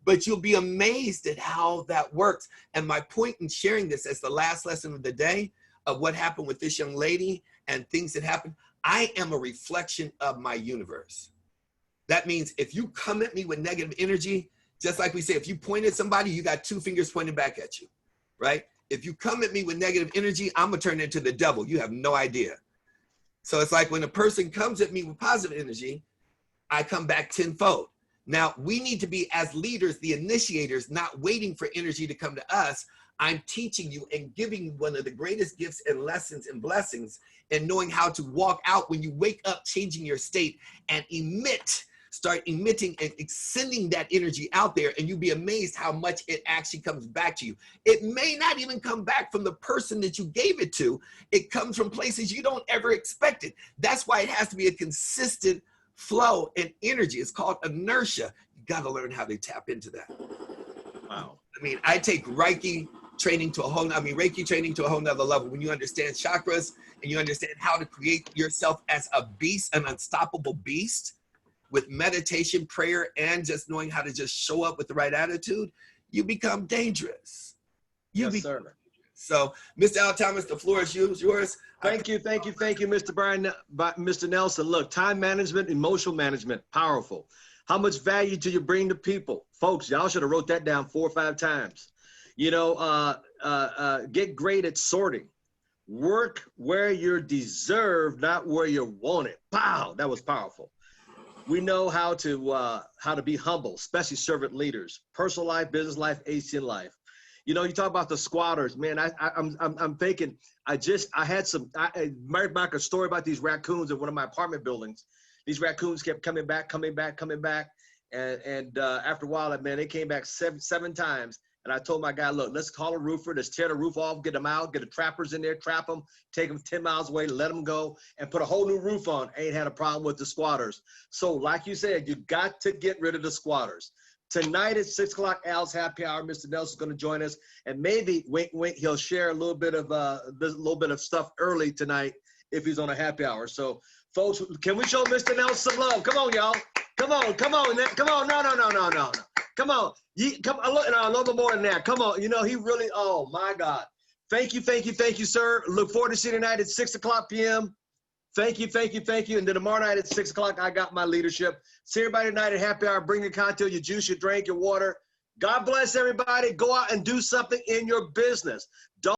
But you'll be amazed at how that works. And my point in sharing this as the last lesson of the day of what happened with this young lady and things that happened, I am a reflection of my universe. That means if you come at me with negative energy, just like we say, if you point at somebody, you got 2 fingers pointed back at you, right? If you come at me with negative energy, I'm gonna turn it into the devil. You have no idea. So it's like when a person comes at me with positive energy, I come back tenfold. Now, we need to be, as leaders, the initiators, not waiting for energy to come to us. I'm teaching you and giving you one of the greatest gifts and lessons and blessings, and knowing how to walk out when you wake up, changing your state and start emitting and sending that energy out there, and you'll be amazed how much it actually comes back to you. It may not even come back from the person that you gave it to. It comes from places you don't ever expect it. That's why it has to be a consistent flow and energy. It's called inertia. You got to learn how to tap into that. Wow. I mean, I take Reiki training to a whole nother level. When you understand chakras and you understand how to create yourself as a beast, an unstoppable beast, with meditation, prayer, and just knowing how to just show up with the right attitude, you become dangerous. Yes, sir. So, Mr. Al Thomas, the floor is yours. Thank you, Mr. Byron, Mr. Nelson. Look, time management, emotional management, powerful. How much value do you bring to people? Folks, y'all should have wrote that down 4 or 5 times. You know, get great at sorting. Work where you're deserved, not where you're wanted. Wow, that was powerful. We know how to be humble, especially servant leaders, personal life, business life, HCN life. You know, you talk about the squatters, man. I'm thinking. I married back a story about these raccoons in one of my apartment buildings. These raccoons kept coming back, and after a while, man, they came back seven times. And I told my guy, look, let's call a roofer, let's tear the roof off, get them out, get the trappers in there, trap them, take them 10 miles away, let them go, and put a whole new roof on. Ain't had a problem with the squatters. So like you said, you got to get rid of the squatters. Tonight at 6 o'clock, Al's Happy Hour, Mr. Nelson's going to join us. And maybe, wink, wink, he'll share a little bit of stuff early tonight if he's on a happy hour. So, folks, can we show Mr. Nelson some love? Come on, y'all. Come on. No. Come on. Come on, look, a little bit more than that. Come on. You know, he really, oh, my God. Thank you, sir. Look forward to seeing you tonight at 6 o'clock p.m. Thank you. And then tomorrow night at 6 o'clock, I got my leadership. See everybody tonight at happy hour. Bring your cocktail, your juice, your drink, your water. God bless everybody. Go out and do something in your business. Don't